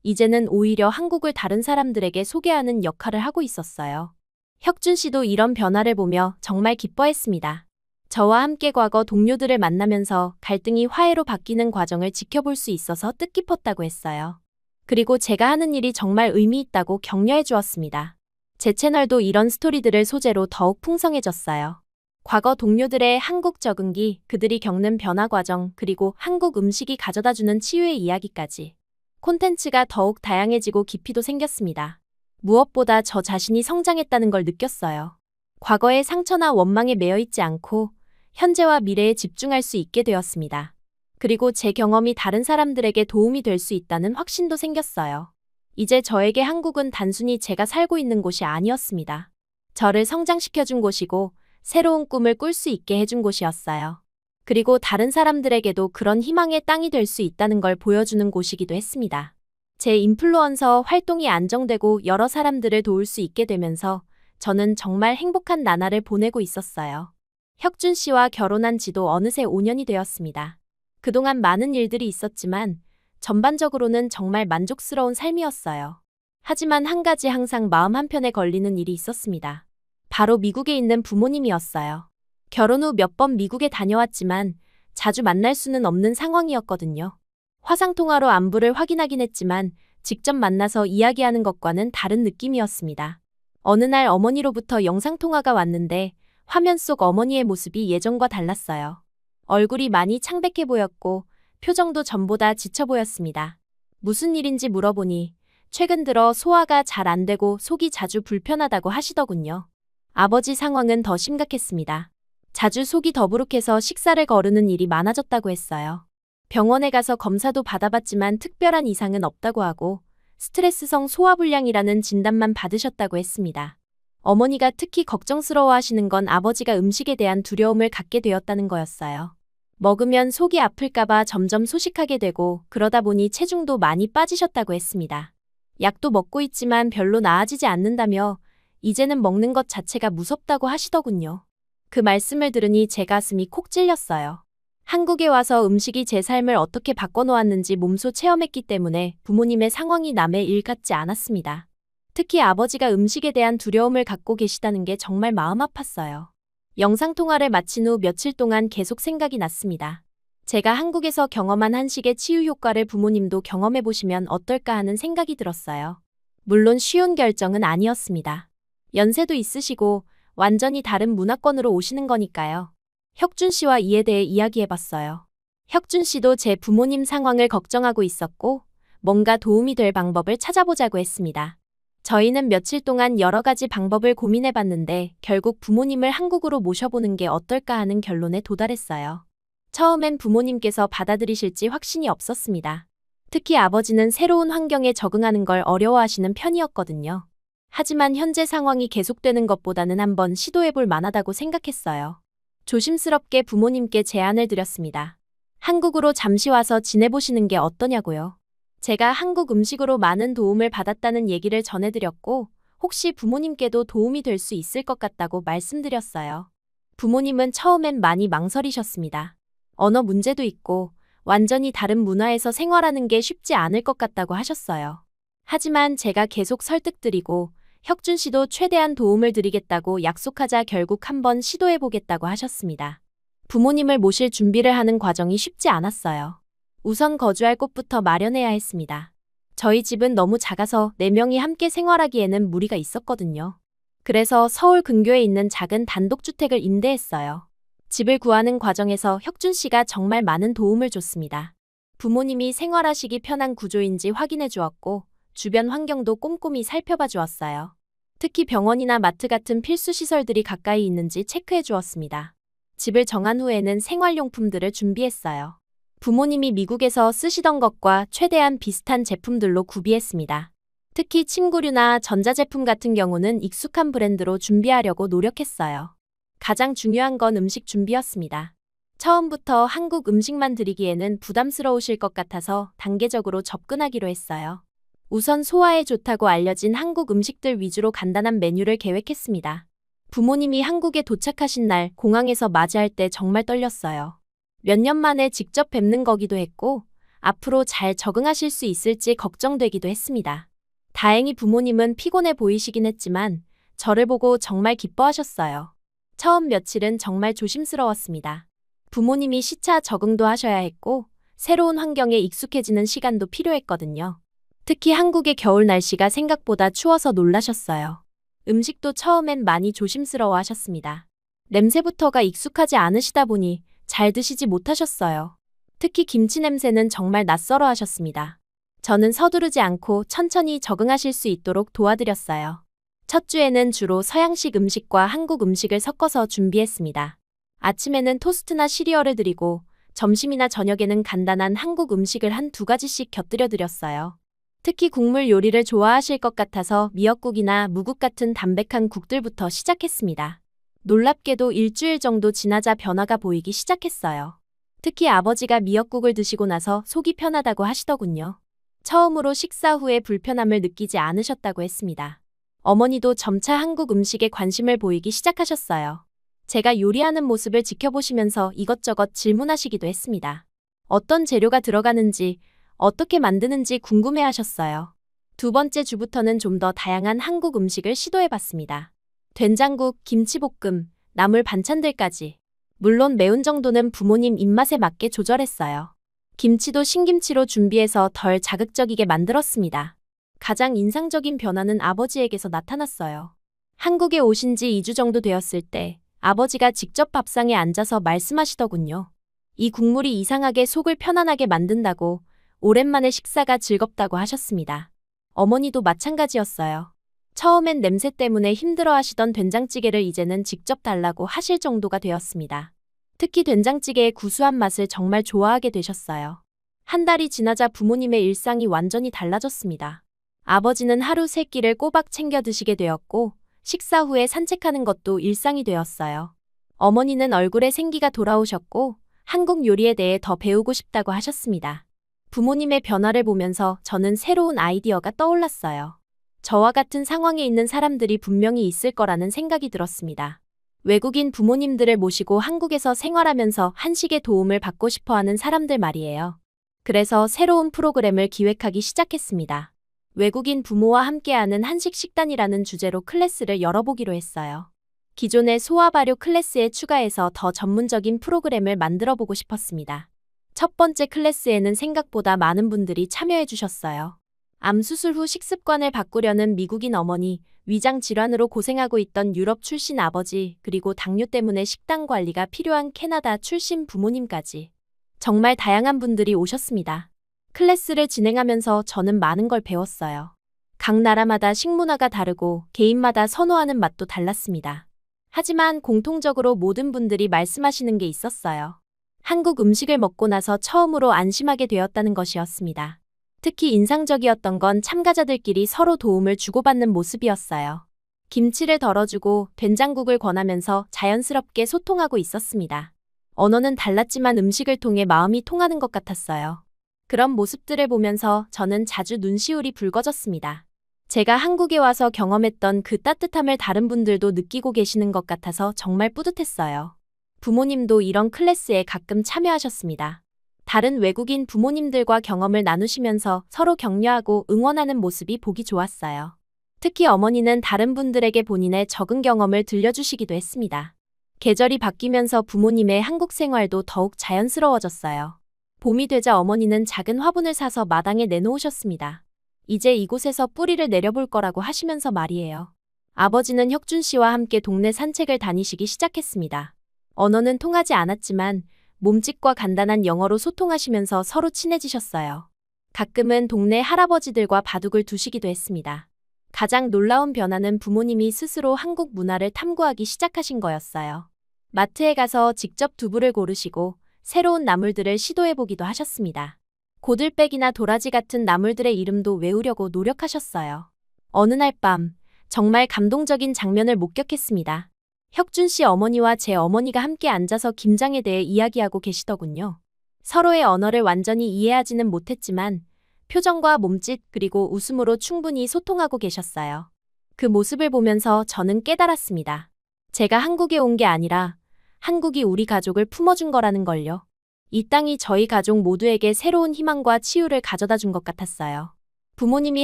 이제는 오히려 한국을 다른 사람들에게 소개하는 역할을 하고 있었어요. 혁준 씨도 이런 변화를 보며 정말 기뻐했습니다. 저와 함께 과거 동료들을 만나면서 갈등이 화해로 바뀌는 과정을 지켜볼 수 있어서 뜻깊었다고 했어요. 그리고 제가 하는 일이 정말 의미 있다고 격려해 주었습니다. 제 채널도 이런 스토리들을 소재로 더욱 풍성해졌어요. 과거 동료들의 한국 적응기, 그들이 겪는 변화 과정, 그리고 한국 음식이 가져다주는 치유의 이야기까지. 콘텐츠가 더욱 다양해지고 깊이도 생겼습니다. 무엇보다 저 자신이 성장했다는 걸 느꼈어요. 과거의 상처나 원망에 매여 있지 않고 현재와 미래에 집중할 수 있게 되었습니다. 그리고 제 경험이 다른 사람들에게 도움이 될 수 있다는 확신도 생겼어요. 이제 저에게 한국은 단순히 제가 살고 있는 곳이 아니었습니다. 저를 성장시켜준 곳이고 새로운 꿈을 꿀 수 있게 해준 곳이었어요. 그리고 다른 사람들에게도 그런 희망의 땅이 될 수 있다는 걸 보여주는 곳이기도 했습니다. 제 인플루언서 활동이 안정되고 여러 사람들을 도울 수 있게 되면서 저는 정말 행복한 나날을 보내고 있었어요. 혁준 씨와 결혼한 지도 어느새 5년이 되었습니다. 그동안 많은 일들이 있었지만 전반적으로는 정말 만족스러운 삶이었어요. 하지만 한 가지 항상 마음 한편에 걸리는 일이 있었습니다. 바로 미국에 있는 부모님이었어요. 결혼 후 몇 번 미국에 다녀왔지만 자주 만날 수는 없는 상황이었거든요. 화상통화로 안부를 확인하긴 했지만 직접 만나서 이야기하는 것과는 다른 느낌이었습니다. 어느 날 어머니로부터 영상통화가 왔는데 화면 속 어머니의 모습이 예전과 달랐어요. 얼굴이 많이 창백해 보였고 표정도 전보다 지쳐 보였습니다. 무슨 일인지 물어보니 최근 들어 소화가 잘 안 되고 속이 자주 불편하다고 하시더군요. 아버지 상황은 더 심각했습니다. 자주 속이 더부룩해서 식사를 거르는 일이 많아졌다고 했어요. 병원에 가서 검사도 받아봤지만 특별한 이상은 없다고 하고 스트레스성 소화불량이라는 진단만 받으셨다고 했습니다. 어머니가 특히 걱정스러워하시는 건 아버지가 음식에 대한 두려움을 갖게 되었다는 거였어요. 먹으면 속이 아플까봐 점점 소식하게 되고 그러다 보니 체중도 많이 빠지셨다고 했습니다. 약도 먹고 있지만 별로 나아지지 않는다며 이제는 먹는 것 자체가 무섭다고 하시더군요. 그 말씀을 들으니 제 가슴이 콕 찔렸어요. 한국에 와서 음식이 제 삶을 어떻게 바꿔놓았는지 몸소 체험했기 때문에 부모님의 상황이 남의 일 같지 않았습니다. 특히 아버지가 음식에 대한 두려움을 갖고 계시다는 게 정말 마음 아팠어요. 영상통화를 마친 후 며칠 동안 계속 생각이 났습니다. 제가 한국에서 경험한 한식의 치유 효과를 부모님도 경험해보시면 어떨까 하는 생각이 들었어요. 물론 쉬운 결정은 아니었습니다. 연세도 있으시고 완전히 다른 문화권으로 오시는 거니까요. 혁준 씨와 이에 대해 이야기해봤어요. 혁준 씨도 제 부모님 상황을 걱정하고 있었고 뭔가 도움이 될 방법을 찾아보자고 했습니다. 저희는 며칠 동안 여러 가지 방법을 고민해봤는데 결국 부모님을 한국으로 모셔보는 게 어떨까 하는 결론에 도달했어요. 처음엔 부모님께서 받아들이실지 확신이 없었습니다. 특히 아버지는 새로운 환경에 적응하는 걸 어려워하시는 편이었거든요. 하지만 현재 상황이 계속되는 것보다는 한번 시도해볼 만하다고 생각했어요. 조심스럽게 부모님께 제안을 드렸습니다. 한국으로 잠시 와서 지내보시는 게 어떠냐고요. 제가 한국 음식으로 많은 도움을 받았다는 얘기를 전해드렸고 혹시 부모님께도 도움이 될 수 있을 것 같다고 말씀드렸어요. 부모님은 처음엔 많이 망설이셨습니다. 언어 문제도 있고 완전히 다른 문화에서 생활하는 게 쉽지 않을 것 같다고 하셨어요. 하지만 제가 계속 설득드리고 혁준 씨도 최대한 도움을 드리겠다고 약속하자 결국 한번 시도해보겠다고 하셨습니다. 부모님을 모실 준비를 하는 과정이 쉽지 않았어요. 우선 거주할 곳부터 마련해야 했습니다. 저희 집은 너무 작아서 4명이 함께 생활하기에는 무리가 있었거든요. 그래서 서울 근교에 있는 작은 단독주택을 임대했어요. 집을 구하는 과정에서 혁준 씨가 정말 많은 도움을 줬습니다. 부모님이 생활하시기 편한 구조인지 확인해 주었고 주변 환경도 꼼꼼히 살펴봐 주었어요. 특히 병원이나 마트 같은 필수 시설들이 가까이 있는지 체크해 주었습니다. 집을 정한 후에는 생활용품들을 준비했어요. 부모님이 미국에서 쓰시던 것과 최대한 비슷한 제품들로 구비했습니다. 특히 침구류나 전자제품 같은 경우는 익숙한 브랜드로 준비하려고 노력했어요. 가장 중요한 건 음식 준비였습니다. 처음부터 한국 음식만 드리기에는 부담스러우실 것 같아서 단계적으로 접근하기로 했어요. 우선 소화에 좋다고 알려진 한국 음식들 위주로 간단한 메뉴를 계획했습니다. 부모님이 한국에 도착하신 날 공항에서 맞이할 때 정말 떨렸어요. 몇 년 만에 직접 뵙는 거기도 했고 앞으로 잘 적응하실 수 있을지 걱정되기도 했습니다. 다행히 부모님은 피곤해 보이시긴 했지만 저를 보고 정말 기뻐하셨어요. 처음 며칠은 정말 조심스러웠습니다. 부모님이 시차 적응도 하셔야 했고 새로운 환경에 익숙해지는 시간도 필요했거든요. 특히 한국의 겨울 날씨가 생각보다 추워서 놀라셨어요. 음식도 처음엔 많이 조심스러워 하셨습니다. 냄새부터가 익숙하지 않으시다 보니 잘 드시지 못하셨어요. 특히 김치 냄새는 정말 낯설어 하셨습니다. 저는 서두르지 않고 천천히 적응하실 수 있도록 도와드렸어요. 첫 주에는 주로 서양식 음식과 한국 음식을 섞어서 준비했습니다. 아침에는 토스트나 시리얼을 드리고 점심이나 저녁에는 간단한 한국 음식을 한 두 가지씩 곁들여 드렸어요. 특히 국물 요리를 좋아하실 것 같아서 미역국이나 무국 같은 담백한 국들부터 시작했습니다. 놀랍게도 일주일 정도 지나자 변화가 보이기 시작했어요. 특히 아버지가 미역국을 드시고 나서 속이 편하다고 하시더군요. 처음으로 식사 후에 불편함을 느끼지 않으셨다고 했습니다. 어머니도 점차 한국 음식에 관심을 보이기 시작하셨어요. 제가 요리하는 모습을 지켜보시면서 이것저것 질문하시기도 했습니다. 어떤 재료가 들어가는지, 어떻게 만드는지 궁금해하셨어요. 두 번째 주부터는 좀 더 다양한 한국 음식을 시도해봤습니다. 된장국, 김치볶음, 나물 반찬들까지. 물론 매운 정도는 부모님 입맛에 맞게 조절했어요. 김치도 신김치로 준비해서 덜 자극적이게 만들었습니다. 가장 인상적인 변화는 아버지에게서 나타났어요. 한국에 오신 지 2주 정도 되었을 때 아버지가 직접 밥상에 앉아서 말씀하시더군요. 이 국물이 이상하게 속을 편안하게 만든다고, 오랜만에 식사가 즐겁다고 하셨습니다. 어머니도 마찬가지였어요. 처음엔 냄새 때문에 힘들어하시던 된장찌개를 이제는 직접 달라고 하실 정도가 되었습니다. 특히 된장찌개의 구수한 맛을 정말 좋아하게 되셨어요. 한 달이 지나자 부모님의 일상이 완전히 달라졌습니다. 아버지는 하루 3끼를 꼬박 챙겨 드시게 되었고, 식사 후에 산책하는 것도 일상이 되었어요. 어머니는 얼굴에 생기가 돌아오셨고, 한국 요리에 대해 더 배우고 싶다고 하셨습니다. 부모님의 변화를 보면서 저는 새로운 아이디어가 떠올랐어요. 저와 같은 상황에 있는 사람들이 분명히 있을 거라는 생각이 들었습니다. 외국인 부모님들을 모시고 한국에서 생활하면서 한식의 도움을 받고 싶어 하는 사람들 말이에요. 그래서 새로운 프로그램을 기획하기 시작했습니다. 외국인 부모와 함께하는 한식 식단이라는 주제로 클래스를 열어보기로 했어요. 기존의 소화 발효 클래스에 추가해서 더 전문적인 프로그램을 만들어보고 싶었습니다. 첫 번째 클래스에는 생각보다 많은 분들이 참여해 주셨어요. 암 수술 후 식습관을 바꾸려는 미국인 어머니, 위장 질환으로 고생하고 있던 유럽 출신 아버지, 그리고 당뇨 때문에 식단 관리가 필요한 캐나다 출신 부모님까지. 정말 다양한 분들이 오셨습니다. 클래스를 진행하면서 저는 많은 걸 배웠어요. 각 나라마다 식문화가 다르고 개인마다 선호하는 맛도 달랐습니다. 하지만 공통적으로 모든 분들이 말씀하시는 게 있었어요. 한국 음식을 먹고 나서 처음으로 안심하게 되었다는 것이었습니다. 특히 인상적이었던 건 참가자들끼리 서로 도움을 주고받는 모습이었어요. 김치를 덜어주고 된장국을 권하면서 자연스럽게 소통하고 있었습니다. 언어는 달랐지만 음식을 통해 마음이 통하는 것 같았어요. 그런 모습들을 보면서 저는 자주 눈시울이 붉어졌습니다. 제가 한국에 와서 경험했던 그 따뜻함을 다른 분들도 느끼고 계시는 것 같아서 정말 뿌듯했어요. 부모님도 이런 클래스에 가끔 참여하셨습니다. 다른 외국인 부모님들과 경험을 나누시면서 서로 격려하고 응원하는 모습이 보기 좋았어요. 특히 어머니는 다른 분들에게 본인의 적응 경험을 들려주시기도 했습니다. 계절이 바뀌면서 부모님의 한국 생활도 더욱 자연스러워졌어요. 봄이 되자 어머니는 작은 화분을 사서 마당에 내놓으셨습니다. 이제 이곳에서 뿌리를 내려볼 거라고 하시면서 말이에요. 아버지는 혁준 씨와 함께 동네 산책을 다니시기 시작했습니다. 언어는 통하지 않았지만 몸짓과 간단한 영어로 소통하시면서 서로 친해지셨어요. 가끔은 동네 할아버지들과 바둑을 두시기도 했습니다. 가장 놀라운 변화는 부모님이 스스로 한국 문화를 탐구하기 시작하신 거였어요. 마트에 가서 직접 두부를 고르시고 새로운 나물들을 시도해보기도 하셨습니다. 고들빼기나 도라지 같은 나물들의 이름도 외우려고 노력하셨어요. 어느 날 밤, 정말 감동적인 장면을 목격했습니다. 혁준 씨 어머니와 제 어머니가 함께 앉아서 김장에 대해 이야기하고 계시더군요. 서로의 언어를 완전히 이해하지는 못했지만 표정과 몸짓 그리고 웃음으로 충분히 소통하고 계셨어요. 그 모습을 보면서 저는 깨달았습니다. 제가 한국에 온 게 아니라 한국이 우리 가족을 품어준 거라는 걸요. 이 땅이 저희 가족 모두에게 새로운 희망과 치유를 가져다 준 것 같았어요. 부모님이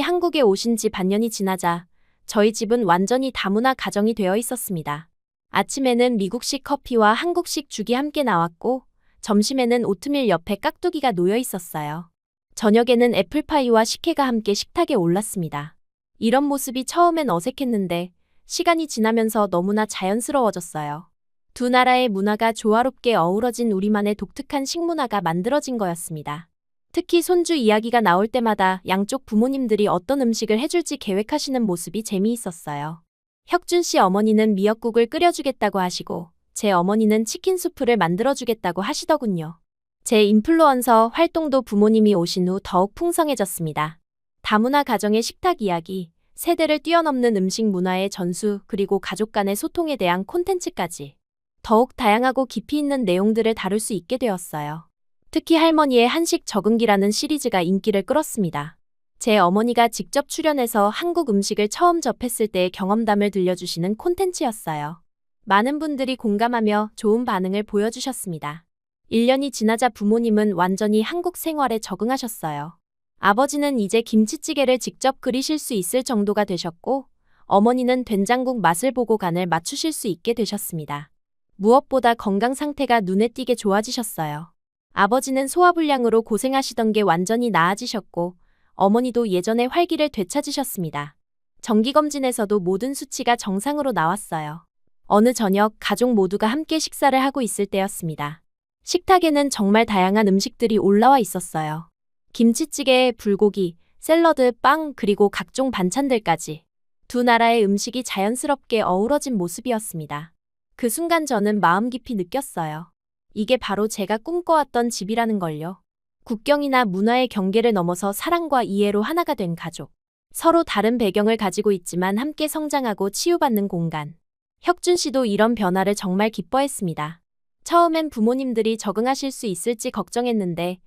한국에 오신 지 반년이 지나자 저희 집은 완전히 다문화 가정이 되어 있었습니다. 아침에는 미국식 커피와 한국식 죽이 함께 나왔고 점심에는 오트밀 옆에 깍두기가 놓여 있었어요. 저녁에는 애플파이와 식혜가 함께 식탁에 올랐습니다. 이런 모습이 처음엔 어색했는데 시간이 지나면서 너무나 자연스러워졌어요. 두 나라의 문화가 조화롭게 어우러진 우리만의 독특한 식문화가 만들어진 거였습니다. 특히 손주 이야기가 나올 때마다 양쪽 부모님들이 어떤 음식을 해줄지 계획하시는 모습이 재미있었어요. 혁준 씨 어머니는 미역국을 끓여주겠다고 하시고 제 어머니는 치킨 수프를 만들어주겠다고 하시더군요. 제 인플루언서 활동도 부모님이 오신 후 더욱 풍성해졌습니다. 다문화 가정의 식탁 이야기, 세대를 뛰어넘는 음식 문화의 전수, 그리고 가족 간의 소통에 대한 콘텐츠까지 더욱 다양하고 깊이 있는 내용들을 다룰 수 있게 되었어요. 특히 할머니의 한식 적응기라는 시리즈가 인기를 끌었습니다. 제 어머니가 직접 출연해서 한국 음식을 처음 접했을 때의 경험담을 들려주시는 콘텐츠였어요. 많은 분들이 공감하며 좋은 반응을 보여주셨습니다. 1년이 지나자 부모님은 완전히 한국 생활에 적응하셨어요. 아버지는 이제 김치찌개를 직접 끓이실 수 있을 정도가 되셨고, 어머니는 된장국 맛을 보고 간을 맞추실 수 있게 되셨습니다. 무엇보다 건강 상태가 눈에 띄게 좋아지셨어요. 아버지는 소화불량으로 고생하시던 게 완전히 나아지셨고, 어머니도 예전의 활기를 되찾으셨습니다. 정기검진에서도 모든 수치가 정상으로 나왔어요. 어느 저녁 가족 모두가 함께 식사를 하고 있을 때였습니다. 식탁에는 정말 다양한 음식들이 올라와 있었어요. 김치찌개에 불고기, 샐러드, 빵, 그리고 각종 반찬들까지. 두 나라의 음식이 자연스럽게 어우러진 모습이었습니다. 그 순간 저는 마음 깊이 느꼈어요. 이게 바로 제가 꿈꿔왔던 집이라는 걸요. 국경이나 문화의 경계를 넘어서 사랑과 이해로 하나가 된 가족. 서로 다른 배경을 가지고 있지만 함께 성장하고 치유받는 공간. 혁준 씨도 이런 변화를 정말 기뻐했습니다. 처음엔 부모님들이 적응하실 수 있을지 걱정했는데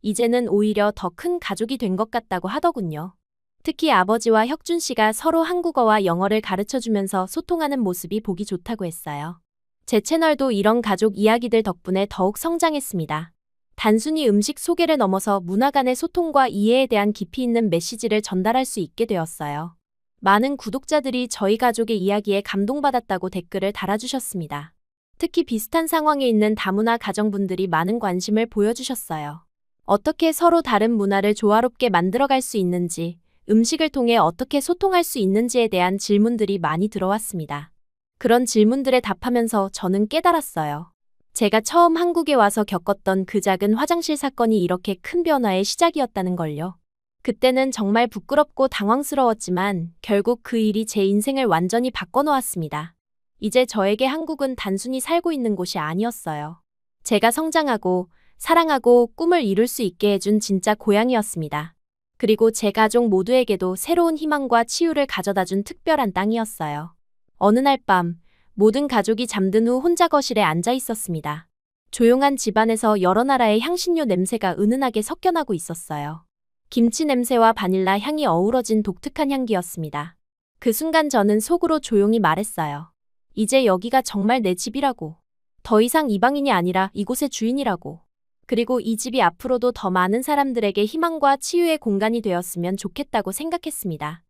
이제는 오히려 더 큰 가족이 된 것 같다고 하더군요. 특히 아버지와 혁준 씨가 서로 한국어와 영어를 가르쳐주면서 소통하는 모습이 보기 좋다고 했어요. 제 채널도 이런 가족 이야기들 덕분에 더욱 성장했습니다. 단순히 음식 소개를 넘어서 문화 간의 소통과 이해에 대한 깊이 있는 메시지를 전달할 수 있게 되었어요. 많은 구독자들이 저희 가족의 이야기에 감동받았다고 댓글을 달아주셨습니다. 특히 비슷한 상황에 있는 다문화 가정분들이 많은 관심을 보여주셨어요. 어떻게 서로 다른 문화를 조화롭게 만들어갈 수 있는지, 음식을 통해 어떻게 소통할 수 있는지에 대한 질문들이 많이 들어왔습니다. 그런 질문들에 답하면서 저는 깨달았어요. 제가 처음 한국에 와서 겪었던 그 작은 화장실 사건이 이렇게 큰 변화의 시작이었다는 걸요. 그때는 정말 부끄럽고 당황스러웠지만 결국 그 일이 제 인생을 완전히 바꿔놓았습니다. 이제 저에게 한국은 단순히 살고 있는 곳이 아니었어요. 제가 성장하고 사랑하고 꿈을 이룰 수 있게 해준 진짜 고향이었습니다. 그리고 제 가족 모두에게도 새로운 희망과 치유를 가져다준 특별한 땅이었어요. 어느 날 밤, 모든 가족이 잠든 후 혼자 거실에 앉아 있었습니다. 조용한 집안에서 여러 나라의 향신료 냄새가 은은하게 섞여나고 있었어요. 김치 냄새와 바닐라 향이 어우러진 독특한 향기였습니다. 그 순간 저는 속으로 조용히 말했어요. 이제 여기가 정말 내 집이라고. 더 이상 이방인이 아니라 이곳의 주인이라고. 그리고 이 집이 앞으로도 더 많은 사람들에게 희망과 치유의 공간이 되었으면 좋겠다고 생각했습니다.